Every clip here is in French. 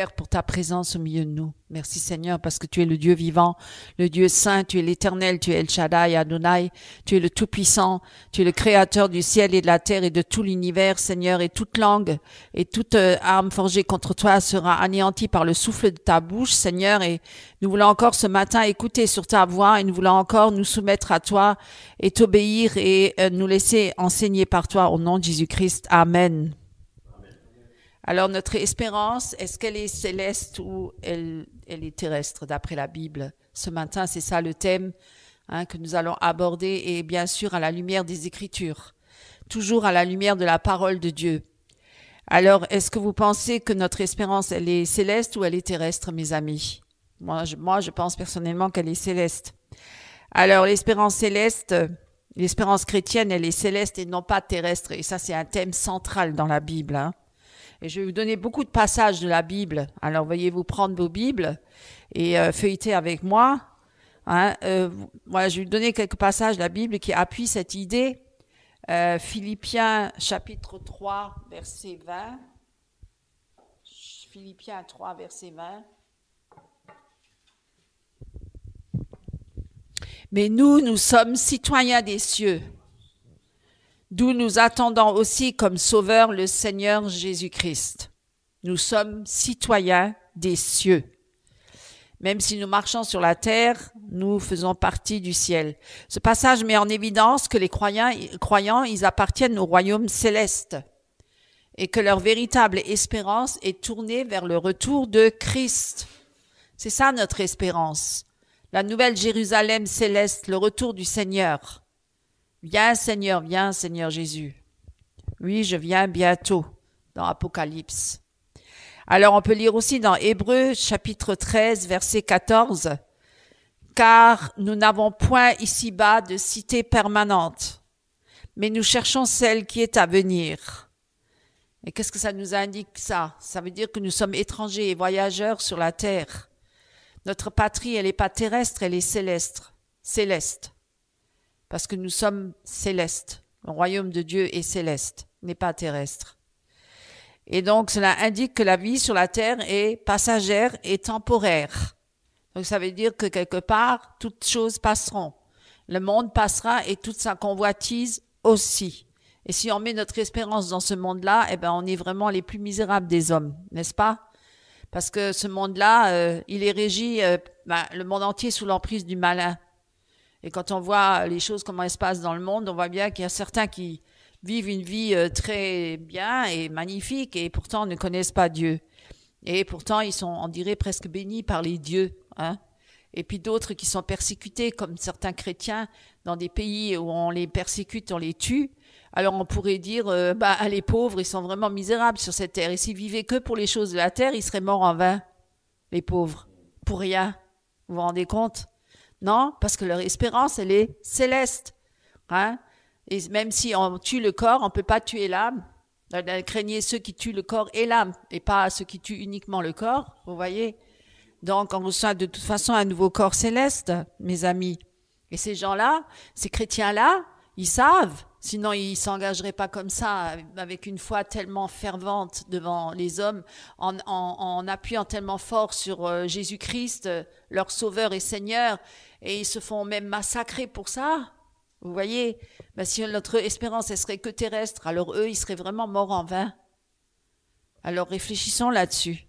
Père, pour ta présence au milieu de nous. Merci Seigneur, parce que tu es le Dieu vivant, le Dieu saint, tu es l'Éternel, tu es El Shaddai, Adonai, tu es le Tout-Puissant, tu es le Créateur du ciel et de la terre et de tout l'univers, Seigneur, et toute langue et toute arme forgée contre toi sera anéantie par le souffle de ta bouche, Seigneur, et nous voulons encore ce matin écouter sur ta voix et nous voulons encore nous soumettre à toi et t'obéir et nous laisser enseigner par toi au nom de Jésus-Christ. Amen. Alors, notre espérance, est-ce qu'elle est céleste ou elle est terrestre, d'après la Bible? Ce matin, c'est ça le thème que nous allons aborder, et bien sûr à la lumière des Écritures, toujours à la lumière de la parole de Dieu. Alors, est-ce que vous pensez que notre espérance, elle est céleste ou elle est terrestre, mes amis? Moi, je pense personnellement qu'elle est céleste. Alors, l'espérance céleste, l'espérance chrétienne, elle est céleste et non pas terrestre, et ça, c'est un thème central dans la Bible, Et je vais vous donner beaucoup de passages de la Bible. Alors, veuillez vous prendre vos Bibles et feuilleter avec moi. Moi, je vais vous donner quelques passages de la Bible qui appuient cette idée. Philippiens chapitre 3, verset 20. Philippiens 3, verset 20. Mais nous sommes citoyens des cieux, d'où nous attendons aussi comme sauveur le Seigneur Jésus-Christ. Nous sommes citoyens des cieux. Même si nous marchons sur la terre, nous faisons partie du ciel. Ce passage met en évidence que les croyants, ils appartiennent au royaume céleste et que leur véritable espérance est tournée vers le retour de Christ. C'est ça notre espérance. La nouvelle Jérusalem céleste, le retour du Seigneur. Viens Seigneur Jésus. Oui, je viens bientôt, dans Apocalypse. Alors, on peut lire aussi dans Hébreux, chapitre 13, verset 14, « Car nous n'avons point ici-bas de cité permanente, mais nous cherchons celle qui est à venir. » Et qu'est-ce que ça nous indique, ça? Ça veut dire que nous sommes étrangers et voyageurs sur la terre. Notre patrie, elle n'est pas terrestre, elle est céleste. Parce que nous sommes célestes. Le royaume de Dieu est céleste, n'est pas terrestre. Et donc, cela indique que la vie sur la terre est passagère et temporaire. Donc, ça veut dire que quelque part, toutes choses passeront. Le monde passera et toute sa convoitise aussi. Et si on met notre espérance dans ce monde-là, on est vraiment les plus misérables des hommes, n'est-ce pas? Parce que ce monde-là, il est régi, le monde entier sous l'emprise du malin. Et quand on voit les choses, comment elles se passent dans le monde, on voit bien qu'il y a certains qui vivent une vie très bien et magnifique et pourtant ne connaissent pas Dieu. Et pourtant, ils sont, on dirait, presque bénis par les dieux. Et puis d'autres qui sont persécutés, comme certains chrétiens, dans des pays où on les persécute, on les tue. Alors on pourrait dire, les pauvres, ils sont vraiment misérables sur cette terre. Et s'ils vivaient que pour les choses de la terre, ils seraient morts en vain, les pauvres, pour rien. Vous vous rendez compte? Non, parce que leur espérance, elle est céleste. Et même si on tue le corps, on ne peut pas tuer l'âme. Craignez ceux qui tuent le corps et l'âme, et pas ceux qui tuent uniquement le corps, vous voyez. Donc, on reçoit de toute façon un nouveau corps céleste, mes amis. Et ces gens-là, ces chrétiens-là, ils savent, sinon ils ne s'engageraient pas comme ça, avec une foi tellement fervente devant les hommes, en appuyant tellement fort sur Jésus-Christ, leur Sauveur et Seigneur, et ils se font même massacrer pour ça. Vous voyez, si notre espérance elle serait que terrestre, alors eux, ils seraient vraiment morts en vain. Alors réfléchissons là-dessus.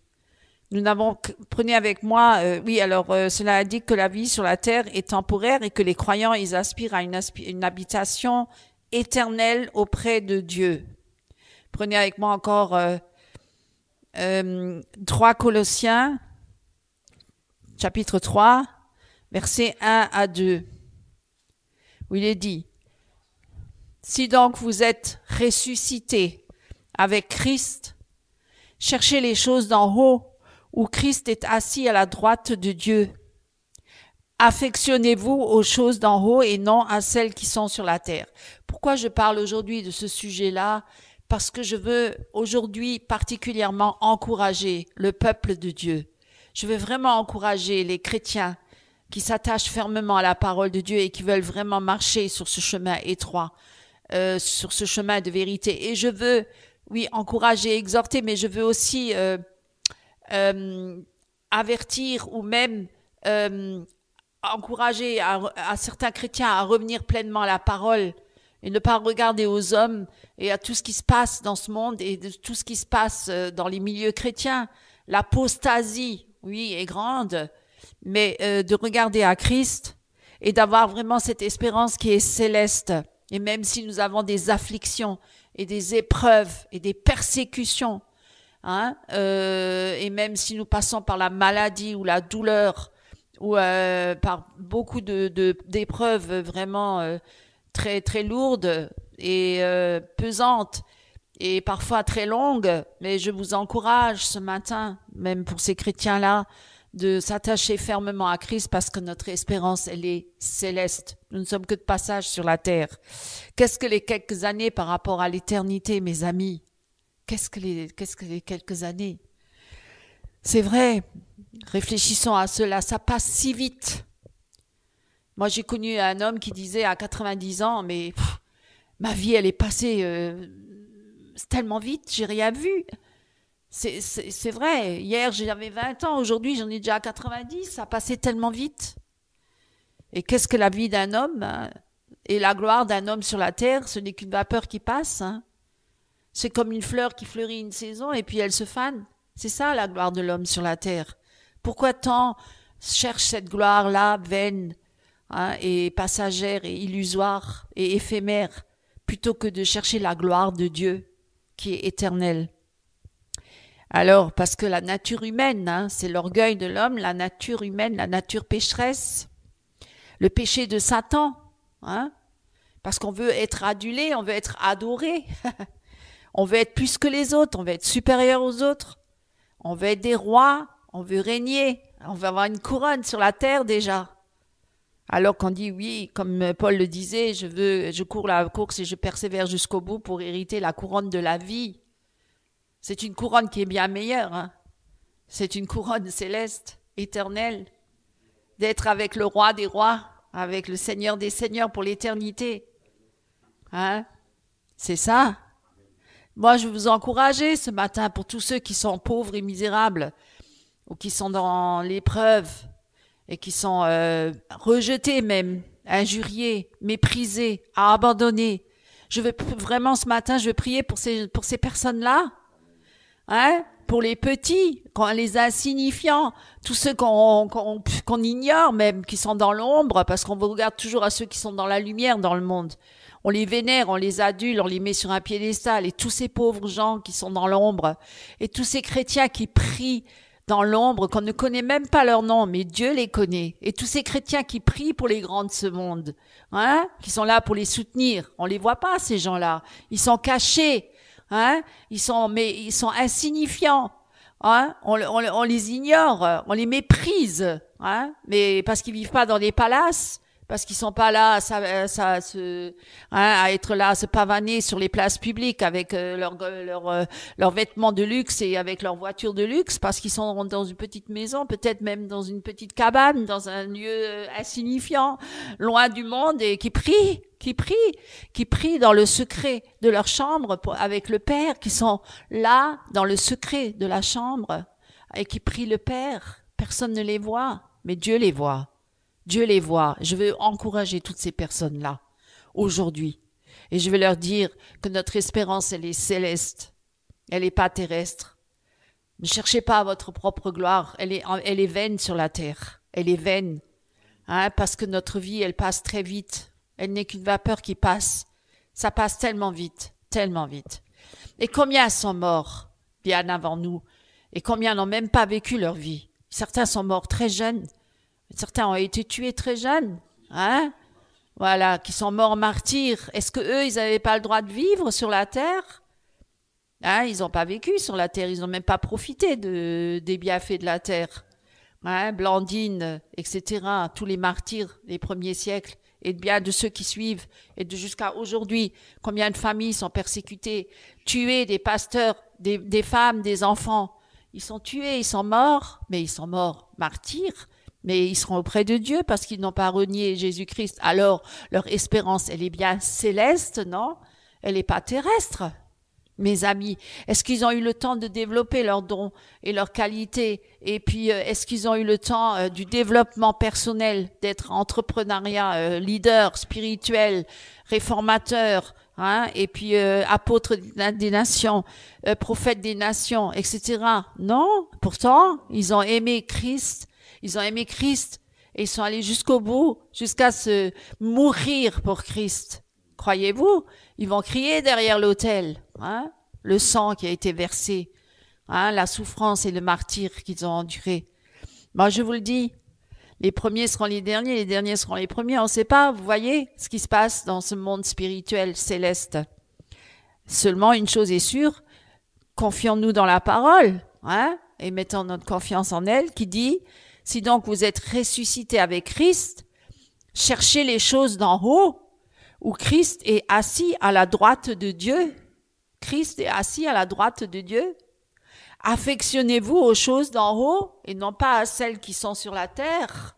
Prenez avec moi, cela indique que la vie sur la terre est temporaire et que les croyants, ils aspirent à une habitation éternelle auprès de Dieu. Prenez avec moi encore 3 Colossiens, chapitre 3, versets 1 à 2, où il est dit, « Si donc vous êtes ressuscités avec Christ, cherchez les choses d'en haut, où Christ est assis à la droite de Dieu. Affectionnez-vous aux choses d'en haut et non à celles qui sont sur la terre. » Pourquoi je parle aujourd'hui de ce sujet-là? Parce que je veux aujourd'hui particulièrement encourager le peuple de Dieu. Je veux vraiment encourager les chrétiens qui s'attachent fermement à la parole de Dieu et qui veulent vraiment marcher sur ce chemin étroit, sur ce chemin de vérité. Et je veux, oui, encourager, exhorter, mais je veux aussi avertir ou même encourager à certains chrétiens à revenir pleinement à la parole et ne pas regarder aux hommes et à tout ce qui se passe dans ce monde et de tout ce qui se passe dans les milieux chrétiens. L'apostasie, oui, est grande, mais de regarder à Christ et d'avoir vraiment cette espérance qui est céleste. Et même si nous avons des afflictions et des épreuves et des persécutions, hein, et même si nous passons par la maladie ou la douleur ou par beaucoup d'épreuves vraiment très très lourdes et pesantes et parfois très longues, mais je vous encourage ce matin, même pour ces chrétiens-là, de s'attacher fermement à Christ parce que notre espérance, elle est céleste. Nous ne sommes que de passage sur la terre. Qu'est-ce que les quelques années par rapport à l'éternité, mes amis? Qu'est-ce que les quelques années? C'est vrai, réfléchissons à cela, ça passe si vite. Moi, j'ai connu un homme qui disait à 90 ans, mais ma vie, elle est passée tellement vite, j'ai rien vu. C'est vrai, hier j'avais 20 ans, aujourd'hui j'en ai déjà 90, ça passait tellement vite. Et qu'est-ce que la vie d'un homme hein, et la gloire d'un homme sur la terre, ce n'est qu'une vapeur qui passe. Hein. C'est comme une fleur qui fleurit une saison et puis elle se fane. C'est ça la gloire de l'homme sur la terre. Pourquoi tant cherche cette gloire-là, vaine hein, et passagère et illusoire et éphémère, plutôt que de chercher la gloire de Dieu qui est éternelle? Alors, parce que la nature humaine, hein, c'est l'orgueil de l'homme, la nature humaine, la nature pécheresse, le péché de Satan, hein, parce qu'on veut être adulé, on veut être adoré, on veut être plus que les autres, on veut être supérieur aux autres, on veut être des rois, on veut régner, on veut avoir une couronne sur la terre déjà. Alors qu'on dit oui, comme Paul le disait, je cours la course et je persévère jusqu'au bout pour hériter la couronne de la vie. C'est une couronne qui est bien meilleure. Hein. C'est une couronne céleste, éternelle, d'être avec le roi des rois, avec le Seigneur des seigneurs pour l'éternité. Hein? C'est ça. Moi, je veux vous encourager ce matin pour tous ceux qui sont pauvres et misérables ou qui sont dans l'épreuve et qui sont rejetés même, injuriés, méprisés, abandonnés. Je veux vraiment ce matin, je veux prier pour ces personnes-là. Hein, pour les petits, les insignifiants, tous ceux qu'on ignore même, qui sont dans l'ombre, parce qu'on regarde toujours à ceux qui sont dans la lumière dans le monde. On les vénère, on les adule, on les met sur un piédestal, et tous ces pauvres gens qui sont dans l'ombre, et tous ces chrétiens qui prient dans l'ombre, qu'on ne connaît même pas leur nom, mais Dieu les connaît, et tous ces chrétiens qui prient pour les grands de ce monde, hein, qui sont là pour les soutenir. On les voit pas, ces gens-là. Ils sont cachés. Hein? Ils sont insignifiants. Hein? On les ignore, on les méprise. Hein? Mais parce qu'ils vivent pas dans des palaces, parce qu'ils sont pas là à être là, à se pavaner sur les places publiques avec leurs vêtements de luxe et avec leurs voitures de luxe, parce qu'ils sont dans une petite maison, peut-être même dans une petite cabane, dans un lieu insignifiant, loin du monde, et qui prient dans le secret de leur chambre avec le Père, qui sont là dans le secret de la chambre et qui prient le Père. Personne ne les voit, mais Dieu les voit. Dieu les voit. Je veux encourager toutes ces personnes-là aujourd'hui. Et je veux leur dire que notre espérance, elle est céleste. Elle n'est pas terrestre. Ne cherchez pas votre propre gloire. Elle est vaine sur la terre. Elle est vaine. Hein, parce que notre vie, elle passe très vite. Elle n'est qu'une vapeur qui passe. Ça passe tellement vite, tellement vite. Et combien sont morts bien avant nous? Et combien n'ont même pas vécu leur vie? Certains sont morts très jeunes. Certains ont été tués très jeunes, hein? Voilà, qui sont morts martyrs. Est-ce que eux, ils n'avaient pas le droit de vivre sur la terre? Hein, ils n'ont pas vécu sur la terre, ils n'ont même pas profité des bienfaits de la terre. Hein, Blandine, etc., tous les martyrs des premiers siècles, et bien de ceux qui suivent, et de jusqu'à aujourd'hui, combien de familles sont persécutées, tuées, des pasteurs, des femmes, des enfants. Ils sont tués, ils sont morts, mais ils sont morts martyrs. Mais ils seront auprès de Dieu parce qu'ils n'ont pas renié Jésus-Christ. Alors, leur espérance, elle est bien céleste, non? Elle n'est pas terrestre. mes amis? Est-ce qu'ils ont eu le temps de développer leurs dons et leurs qualités? Et puis, est-ce qu'ils ont eu le temps du développement personnel, d'être entrepreneuriat, leader spirituel, réformateur, hein? Et puis apôtre des nations, prophète des nations, etc. Non, pourtant, ils ont aimé Christ. Ils ont aimé Christ et ils sont allés jusqu'au bout, jusqu'à se mourir pour Christ. Croyez-vous? Ils vont crier derrière l'autel, hein? Le sang qui a été versé, hein? La souffrance et le martyre qu'ils ont enduré. Moi, je vous le dis, les premiers seront les derniers seront les premiers. On ne sait pas, vous voyez ce qui se passe dans ce monde spirituel céleste. Seulement, une chose est sûre, confions-nous dans la parole, hein? Et mettons notre confiance en elle, qui dit, si donc vous êtes ressuscités avec Christ, cherchez les choses d'en haut, où Christ est assis à la droite de Dieu. Christ est assis à la droite de Dieu. Affectionnez-vous aux choses d'en haut et non pas à celles qui sont sur la terre.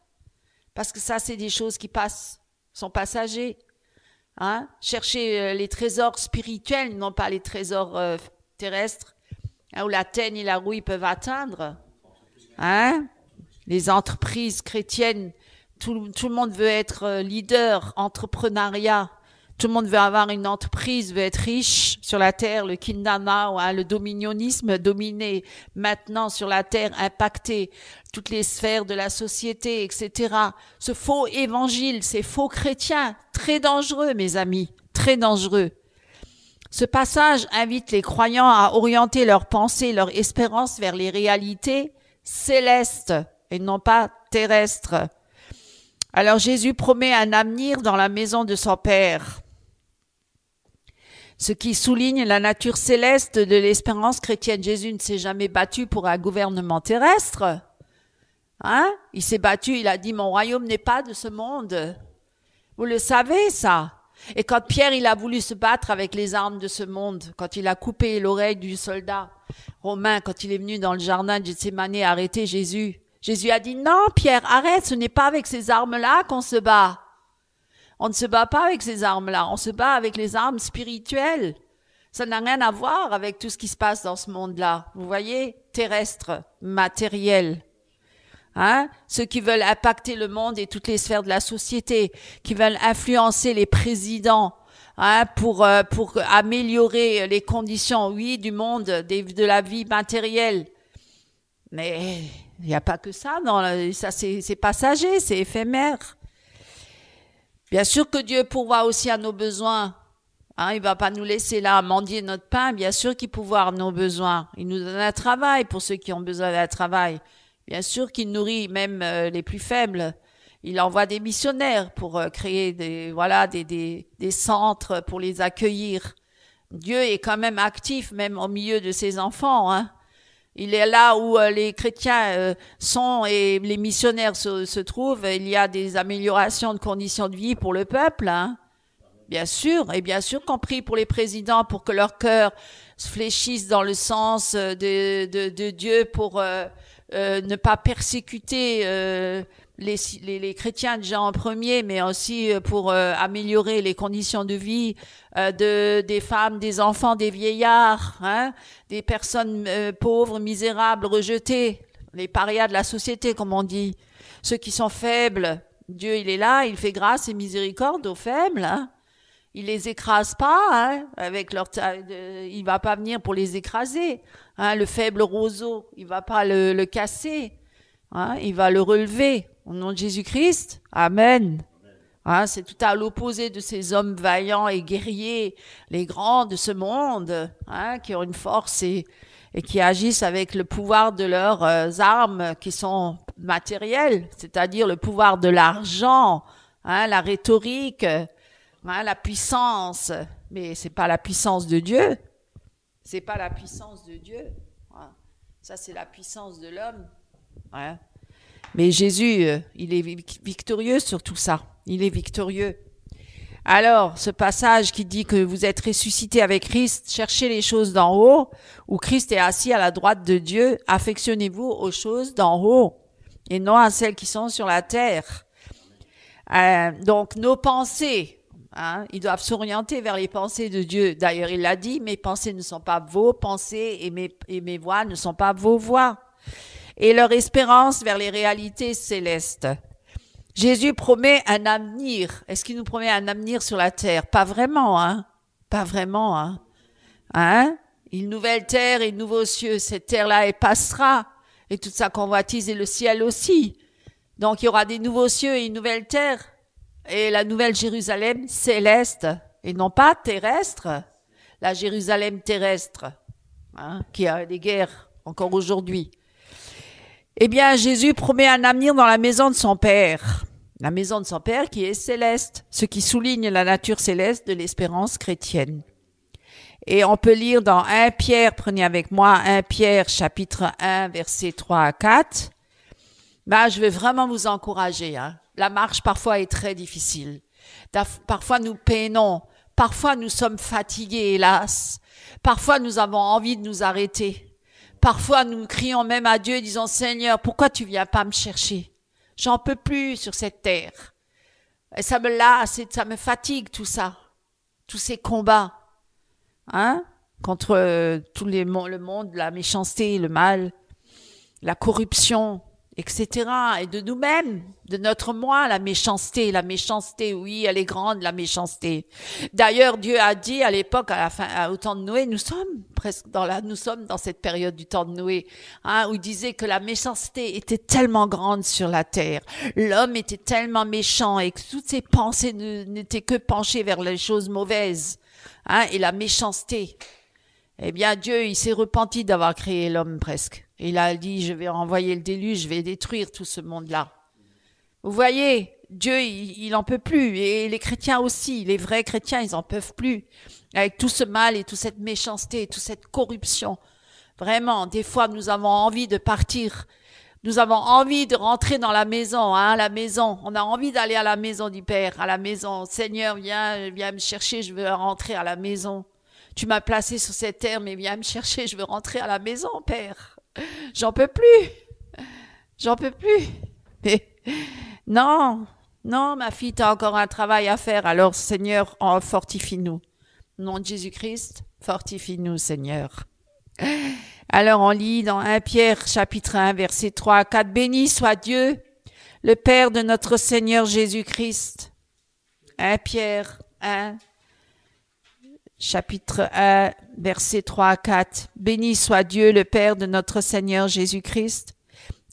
Parce que ça, c'est des choses qui passent, sont passagers. Hein? Cherchez les trésors spirituels, non pas les trésors terrestres, hein, où la teigne et la rouille peuvent atteindre. Hein? Les entreprises chrétiennes, tout le monde veut être leader, entrepreneuriat. Tout le monde veut avoir une entreprise, veut être riche sur la terre, le kindama, hein, le dominionnisme dominé maintenant sur la terre, impacté toutes les sphères de la société, etc. Ce faux évangile, ces faux chrétiens, très dangereux, mes amis, très dangereux. Ce passage invite les croyants à orienter leurs pensées, leur espérance vers les réalités célestes et non pas terrestres. Alors Jésus promet un avenir dans la maison de son Père, ce qui souligne la nature céleste de l'espérance chrétienne. Jésus ne s'est jamais battu pour un gouvernement terrestre. Hein? Il s'est battu, il a dit, mon royaume n'est pas de ce monde. Vous le savez, ça. Et quand Pierre, il a voulu se battre avec les armes de ce monde, quand il a coupé l'oreille du soldat romain, quand il est venu dans le jardin de Gethsémani arrêter Jésus, Jésus a dit, non, Pierre, arrête, ce n'est pas avec ces armes-là qu'on se bat. On ne se bat pas avec ces armes-là, on se bat avec les armes spirituelles. Ça n'a rien à voir avec tout ce qui se passe dans ce monde-là. Vous voyez, terrestre, matériel. Hein? Ceux qui veulent impacter le monde et toutes les sphères de la société, qui veulent influencer les présidents, hein, pour améliorer les conditions, oui, du monde, de la vie matérielle. Mais il n'y a pas que ça, ça c'est passager, c'est éphémère. Bien sûr que Dieu pourvoit aussi à nos besoins. Hein, il va pas nous laisser là mendier notre pain. Bien sûr qu'il pourvoit à nos besoins. Il nous donne un travail pour ceux qui ont besoin d'un travail. Bien sûr qu'il nourrit même les plus faibles. Il envoie des missionnaires pour créer des centres pour les accueillir. Dieu est quand même actif, même au milieu de ses enfants. Hein. Il est là où les chrétiens sont et les missionnaires se trouvent. Il y a des améliorations de conditions de vie pour le peuple. Hein. Bien sûr, et bien sûr qu'on prie pour les présidents pour que leur cœur se fléchisse dans le sens de Dieu pour ne pas persécuter les chrétiens déjà en premier, mais aussi pour améliorer les conditions de vie des femmes, des enfants, des vieillards, hein, des personnes pauvres, misérables, rejetées, les parias de la société, comme on dit, ceux qui sont faibles. Dieu, il est là, il fait grâce et miséricorde aux faibles. Hein. Il les écrase pas, hein, avec il va pas venir pour les écraser. Hein, le faible roseau, il va pas le casser. Hein, il va le relever. Au nom de Jésus-Christ, Amen. Hein, c'est tout à l'opposé de ces hommes vaillants et guerriers, les grands de ce monde, hein, qui ont une force et qui agissent avec le pouvoir de leurs armes qui sont matérielles, c'est-à-dire le pouvoir de l'argent, hein, la rhétorique, hein, la puissance. Mais c'est pas la puissance de Dieu. C'est pas la puissance de Dieu. Hein. Ça, c'est la puissance de l'homme. Hein. Mais Jésus, il est victorieux sur tout ça. Il est victorieux. Alors, ce passage qui dit que vous êtes ressuscités avec Christ, cherchez les choses d'en haut, où Christ est assis à la droite de Dieu, affectionnez-vous aux choses d'en haut, et non à celles qui sont sur la terre. Donc, nos pensées, Hein? Ils doivent s'orienter vers les pensées de Dieu. D'ailleurs, il l'a dit, mes pensées ne sont pas vos pensées et mes voix ne sont pas vos voix. Et leur espérance vers les réalités célestes. Jésus promet un avenir. Est-ce qu'il nous promet un avenir sur la terre? Pas vraiment, hein? Pas vraiment, hein? Hein? Une nouvelle terre et de nouveaux cieux. Cette terre-là, elle passera. Et toute sa convoitise et le ciel aussi. Donc, il y aura des nouveaux cieux et une nouvelle terre. Et la nouvelle Jérusalem céleste. Et non pas terrestre. La Jérusalem terrestre. Hein, qui a des guerres encore aujourd'hui. Eh bien, Jésus promet un avenir dans la maison de son Père. La maison de son Père qui est céleste. Ce qui souligne la nature céleste de l'espérance chrétienne. Et on peut lire dans 1 Pierre, prenez avec moi 1 Pierre chapitre 1 versets 3 à 4. Ben, je vais vraiment vous encourager. Hein. La marche parfois est très difficile. Parfois nous peinons. Parfois nous sommes fatigués, hélas. Parfois nous avons envie de nous arrêter. Parfois nous crions même à Dieu disant Seigneur, pourquoi tu viens pas me chercher? J'en peux plus sur cette terre. Et ça me lasse, ça me fatigue tout ça. Tous ces combats. Hein, contre le monde, la méchanceté, le mal, la corruption, etc. Et de nous-mêmes, de notre moi, la méchanceté, oui, elle est grande, la méchanceté. D'ailleurs, Dieu a dit à l'époque, au temps de Noé, nous sommes dans cette période du temps de Noé, hein, où il disait que la méchanceté était tellement grande sur la terre. L'homme était tellement méchant et que toutes ses pensées n'étaient que penchées vers les choses mauvaises. Hein, et la méchanceté. Eh bien, Dieu, il s'est repenti d'avoir créé l'homme presque. Et il a dit, je vais envoyer le déluge, je vais détruire tout ce monde-là. Vous voyez, Dieu, il en peut plus. Et les chrétiens aussi, les vrais chrétiens, ils en peuvent plus. Avec tout ce mal et toute cette méchanceté et toute cette corruption. Vraiment, des fois, nous avons envie de partir. Nous avons envie de rentrer dans la maison, hein, la maison. On a envie d'aller à la maison du Père, à la maison. Seigneur, viens me chercher, je veux rentrer à la maison. Tu m'as placé sur cette terre, mais viens me chercher, je veux rentrer à la maison, Père. J'en peux plus. J'en peux plus. Mais non, ma fille, tu as encore un travail à faire. Alors, Seigneur, fortifie-nous. Au nom de Jésus-Christ, fortifie-nous, Seigneur. Alors on lit dans 1 Pierre chapitre 1 verset 3 à 4. Béni soit Dieu, le Père de notre Seigneur Jésus-Christ. 1 Pierre 1 chapitre 1 verset 3 à 4. Béni soit Dieu, le Père de notre Seigneur Jésus-Christ,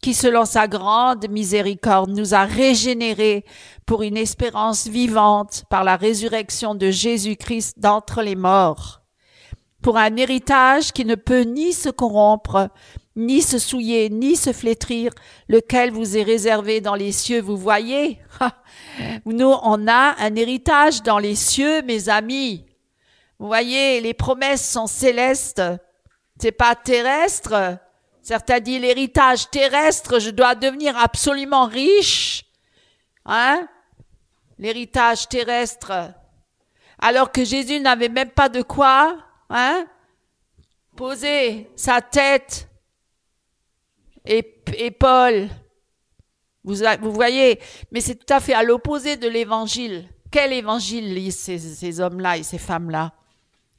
qui selon sa grande miséricorde nous a régénérés pour une espérance vivante par la résurrection de Jésus-Christ d'entre les morts, pour un héritage qui ne peut ni se corrompre, ni se souiller, ni se flétrir, lequel vous est réservé dans les cieux. Vous voyez, nous, on a un héritage dans les cieux, mes amis. Vous voyez, les promesses sont célestes, c'est pas terrestre. Certains disent l'héritage terrestre, je dois devenir absolument riche, hein? L'héritage terrestre. Alors que Jésus n'avait même pas de quoi, hein, poser sa tête et Paul. Vous voyez, mais c'est tout à fait à l'opposé de l'évangile. Quel évangile lisent ces hommes-là et ces femmes-là?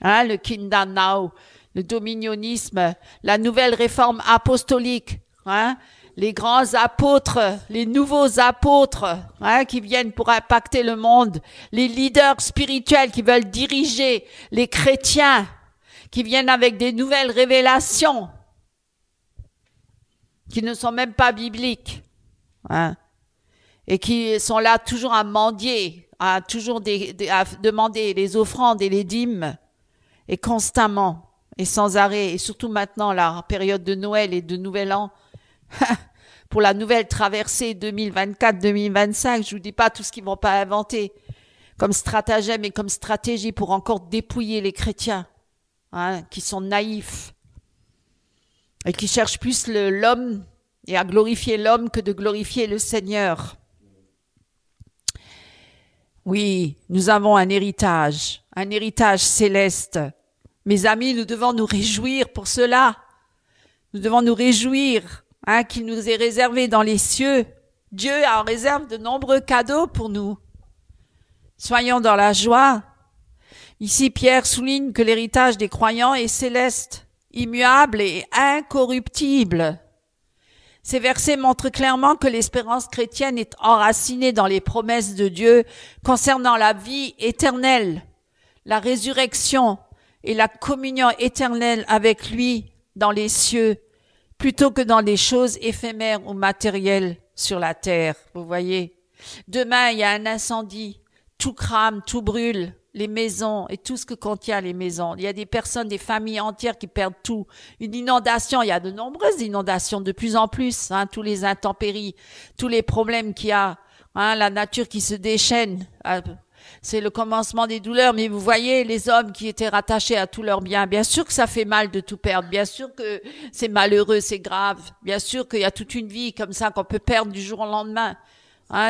Hein, le Kingdom Now, le dominionisme, la nouvelle réforme apostolique, hein, les grands apôtres, les nouveaux apôtres, hein, qui viennent pour impacter le monde, les leaders spirituels qui veulent diriger les chrétiens, qui viennent avec des nouvelles révélations, qui ne sont même pas bibliques, hein, et qui sont là toujours à mendier, à toujours à demander les offrandes et les dîmes, et constamment, et sans arrêt, et surtout maintenant, la période de Noël et de Nouvel An, pour la nouvelle traversée 2024-2025, je vous dis pas tout ce qu'ils vont pas inventer comme stratagème et comme stratégie pour encore dépouiller les chrétiens, hein, qui sont naïfs et qui cherchent plus l'homme et à glorifier l'homme que de glorifier le Seigneur. Oui, nous avons un héritage céleste. Mes amis, nous devons nous réjouir pour cela. Nous devons nous réjouir, hein, qu'il nous est réservé dans les cieux. Dieu a en réserve de nombreux cadeaux pour nous. Soyons dans la joie. Ici, Pierre souligne que l'héritage des croyants est céleste, immuable et incorruptible. Ces versets montrent clairement que l'espérance chrétienne est enracinée dans les promesses de Dieu concernant la vie éternelle, la résurrection et la communion éternelle avec lui dans les cieux, plutôt que dans des choses éphémères ou matérielles sur la terre. Vous voyez, demain il y a un incendie, tout crame, tout brûle, les maisons et tout ce que contient les maisons. Il y a des personnes, des familles entières qui perdent tout. Une inondation, il y a de nombreuses inondations, de plus en plus, tous les intempéries, tous les problèmes qu'il y a, la nature qui se déchaîne. C'est le commencement des douleurs, mais vous voyez les hommes qui étaient rattachés à tous leurs biens. Bien sûr que ça fait mal de tout perdre, bien sûr que c'est malheureux, c'est grave, bien sûr qu'il y a toute une vie comme ça qu'on peut perdre du jour au lendemain.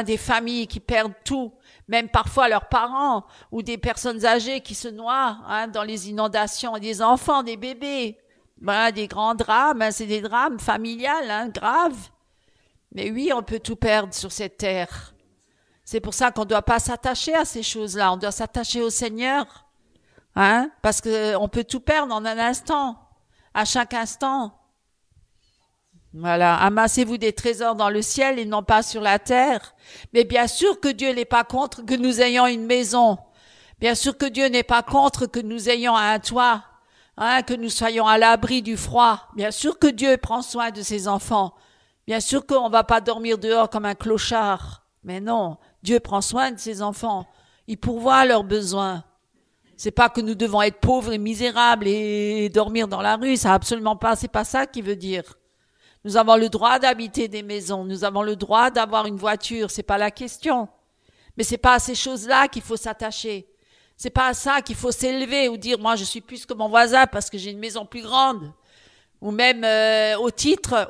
Des familles qui perdent tout, même parfois leurs parents ou des personnes âgées qui se noient dans les inondations, des enfants, des bébés, des grands drames, c'est des drames familiales, graves. Mais oui, on peut tout perdre sur cette terre. C'est pour ça qu'on ne doit pas s'attacher à ces choses-là, on doit s'attacher au Seigneur, parce qu'on peut tout perdre en un instant, à chaque instant. Voilà, amassez-vous des trésors dans le ciel et non pas sur la terre. Mais bien sûr que Dieu n'est pas contre que nous ayons une maison. Bien sûr que Dieu n'est pas contre que nous ayons un toit, que nous soyons à l'abri du froid. Bien sûr que Dieu prend soin de ses enfants. Bien sûr qu'on va pas dormir dehors comme un clochard. Mais non, Dieu prend soin de ses enfants. Il pourvoit à leurs besoins. C'est pas que nous devons être pauvres et misérables et dormir dans la rue. Ça absolument pas, c'est pas ça qu'il veut dire. Nous avons le droit d'habiter des maisons, nous avons le droit d'avoir une voiture, c'est pas la question. Mais c'est pas à ces choses-là qu'il faut s'attacher. C'est pas à ça qu'il faut s'élever ou dire moi je suis plus que mon voisin parce que j'ai une maison plus grande. Ou même au titre,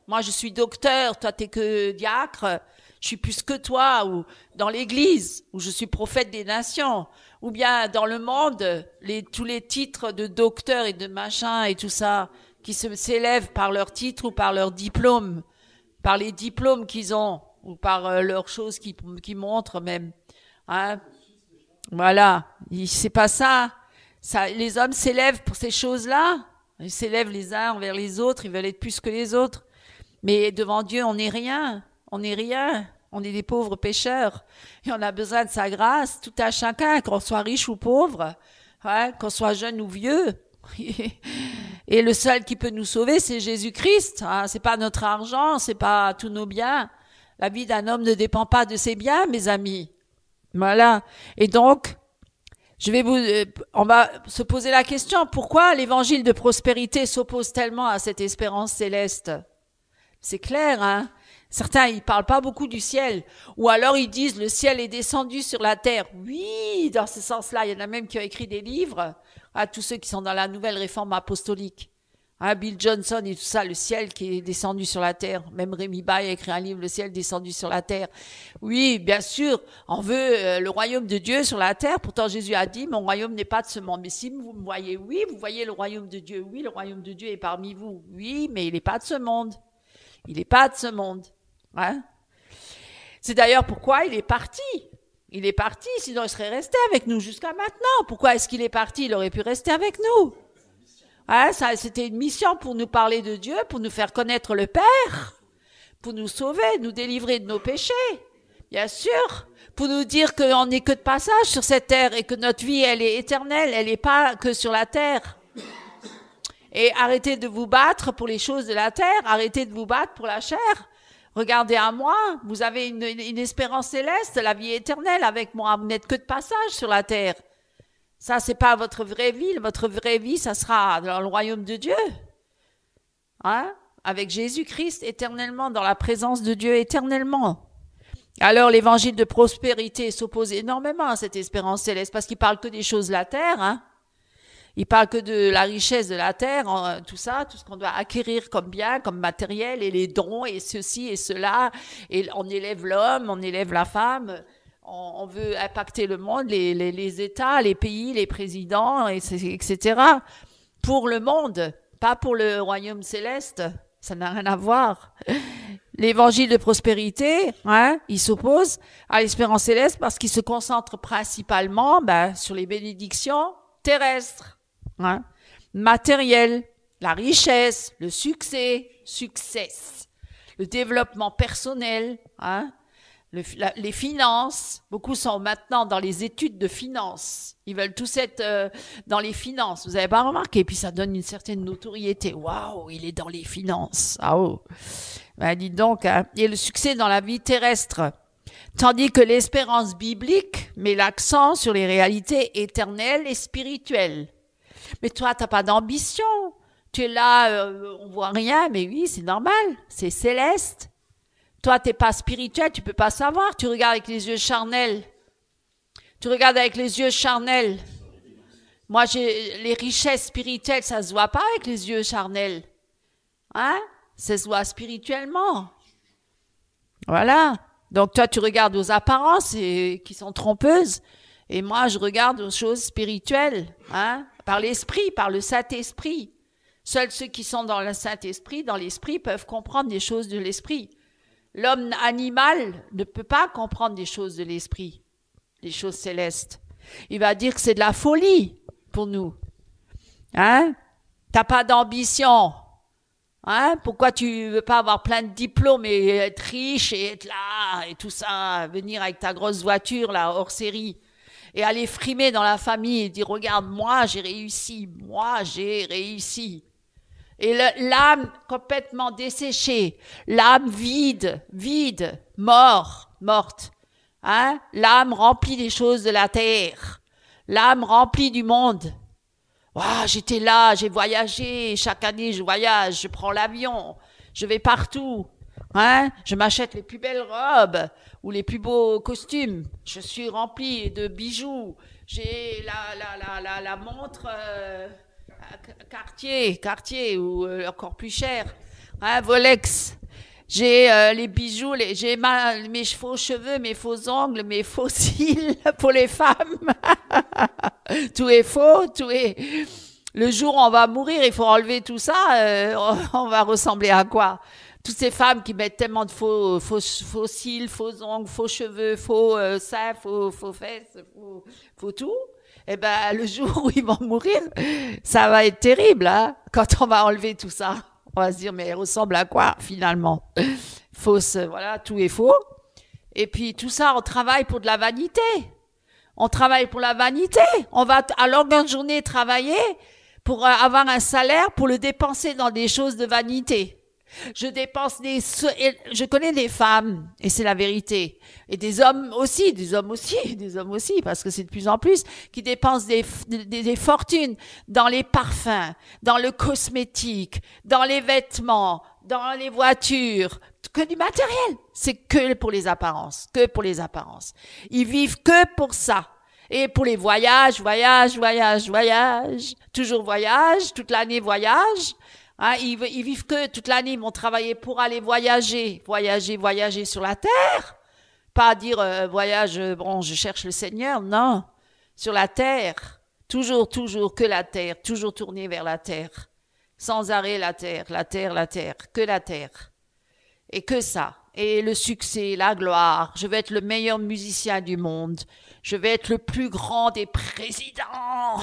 moi je suis docteur, toi t'es que diacre, je suis plus que toi, ou dans l'église, où je suis prophète des nations, ou bien dans le monde, tous les titres de docteur et de machin et tout ça, qui s'élèvent par leur titre ou par leur diplôme, par les diplômes qu'ils ont, ou par leurs choses qui montrent même. Voilà, c'est pas ça. Les hommes s'élèvent pour ces choses-là. Ils s'élèvent les uns envers les autres, ils veulent être plus que les autres. Mais devant Dieu, on n'est rien. On n'est rien. On est des pauvres pécheurs. Et on a besoin de sa grâce, tout à chacun, qu'on soit riche ou pauvre, qu'on soit jeune ou vieux. Et le seul qui peut nous sauver, c'est Jésus-Christ. C'est pas notre argent, c'est pas tous nos biens. La vie d'un homme ne dépend pas de ses biens, mes amis. Voilà. Et donc, on va se poser la question, pourquoi l'évangile de prospérité s'oppose tellement à cette espérance céleste? C'est clair, Certains, ils parlent pas beaucoup du ciel. Ou alors, ils disent, le ciel est descendu sur la terre. Oui, dans ce sens-là, il y en a même qui ont écrit des livres, à tous ceux qui sont dans la nouvelle réforme apostolique. Bill Johnson et tout ça, le ciel qui est descendu sur la terre. Même Rémi Baille a écrit un livre, le ciel descendu sur la terre. Oui, bien sûr, on veut le royaume de Dieu sur la terre. Pourtant, Jésus a dit, mon royaume n'est pas de ce monde. Mais si vous me voyez, oui, vous voyez le royaume de Dieu. Oui, le royaume de Dieu est parmi vous. Oui, mais il n'est pas de ce monde. Il n'est pas de ce monde. C'est d'ailleurs pourquoi il est parti. Il est parti, sinon il serait resté avec nous jusqu'à maintenant. Pourquoi est-ce qu'il est parti? Il aurait pu rester avec nous. C'était une mission pour nous parler de Dieu, pour nous faire connaître le Père, pour nous sauver, nous délivrer de nos péchés, bien sûr, pour nous dire qu'on n'est que de passage sur cette terre et que notre vie, elle est éternelle, elle n'est pas que sur la terre. Et arrêtez de vous battre pour les choses de la terre, arrêtez de vous battre pour la chair. Regardez à moi, vous avez une espérance céleste, la vie éternelle avec moi, vous n'êtes que de passage sur la terre. Ça, c'est pas votre vraie vie. Votre vraie vie, ça sera dans le royaume de Dieu. Avec Jésus-Christ éternellement, dans la présence de Dieu éternellement. Alors, l'évangile de prospérité s'oppose énormément à cette espérance céleste parce qu'il parle que des choses de la terre. Il parle que de la richesse de la terre, tout ça, tout ce qu'on doit acquérir comme bien, comme matériel, et les dons, et ceci et cela. Et on élève l'homme, on élève la femme. On veut impacter le monde, les États, les pays, les présidents, etc. Pour le monde, pas pour le royaume céleste. Ça n'a rien à voir. l'évangile de prospérité, hein, il s'oppose à l'espérance céleste parce qu'il se concentre principalement sur les bénédictions terrestres, hein, matérielles, la richesse, le succès, le développement personnel, hein, les finances. Beaucoup sont maintenant dans les études de finances. Ils veulent tous être dans les finances. Vous n'avez pas remarqué? Puis ça donne une certaine notoriété. Waouh, il est dans les finances. Ah oh. Ben, dites donc, hein. Et le succès dans la vie terrestre. Tandis que l'espérance biblique met l'accent sur les réalités éternelles et spirituelles. Mais toi, t'as pas d'ambition. Tu es là, on voit rien, mais oui, c'est normal. C'est céleste. Toi, t'es pas spirituel, tu peux pas savoir. Tu regardes avec les yeux charnels. Moi, j'ai les richesses spirituelles, ça se voit pas avec les yeux charnels. Hein? Ça se voit spirituellement. Voilà. Donc, toi, tu regardes aux apparences qui sont trompeuses. Et moi, je regarde aux choses spirituelles. Hein? Par l'esprit, par le Saint-Esprit. Seuls ceux qui sont dans le Saint-Esprit, dans l'esprit, peuvent comprendre des choses de l'esprit. L'homme animal ne peut pas comprendre des choses de l'esprit, des choses célestes. Il va dire que c'est de la folie pour nous. Hein? T'as pas d'ambition. Hein? Pourquoi tu veux pas avoir plein de diplômes et être riche et être là et tout ça, venir avec ta grosse voiture là hors série et aller frimer dans la famille et dire regarde moi j'ai réussi. Et l'âme complètement desséchée, l'âme vide, morte, hein? L'âme remplie des choses de la terre, l'âme remplie du monde. Waouh, j'étais là, j'ai voyagé, chaque année je voyage, je prends l'avion, je vais partout, hein? Je m'achète les plus belles robes ou les plus beaux costumes. Je suis remplie de bijoux. J'ai la montre Cartier ou encore plus cher, hein, Volex. J'ai les bijoux, j'ai mes faux cheveux, mes faux ongles, mes faux cils pour les femmes. Tout est faux, tout est... Le jour où on va mourir, il faut enlever tout ça, on va ressembler à quoi? Toutes ces femmes qui mettent tellement de faux cils, faux ongles, faux cheveux, faux seins, faux fesses, faux tout. Eh ben, le jour où ils vont mourir, ça va être terrible, hein, quand on va enlever tout ça. On va se dire, mais elle ressemble à quoi, finalement? Fausse, voilà, tout est faux. Et puis, tout ça, on travaille pour de la vanité. On travaille pour la vanité. On va à longueur de journée travailler pour avoir un salaire, pour le dépenser dans des choses de vanité. Je connais des femmes, et c'est la vérité, et des hommes aussi, parce que c'est de plus en plus, qui dépensent des fortunes dans les parfums, dans le cosmétique, dans les vêtements, dans les voitures, que du matériel. C'est que pour les apparences, Ils vivent que pour ça. Et pour les voyages, toujours voyage, toute l'année voyage. Hein, ils vivent que toute l'année, ils vont travailler pour aller voyager sur la terre. Pas dire voyage, bon, je cherche le Seigneur, non. Sur la terre, toujours que la terre, toujours tourner vers la terre. Sans arrêt la terre, que la terre. Et que ça. Et le succès, la gloire. Je vais être le meilleur musicien du monde. Je vais être le plus grand des présidents.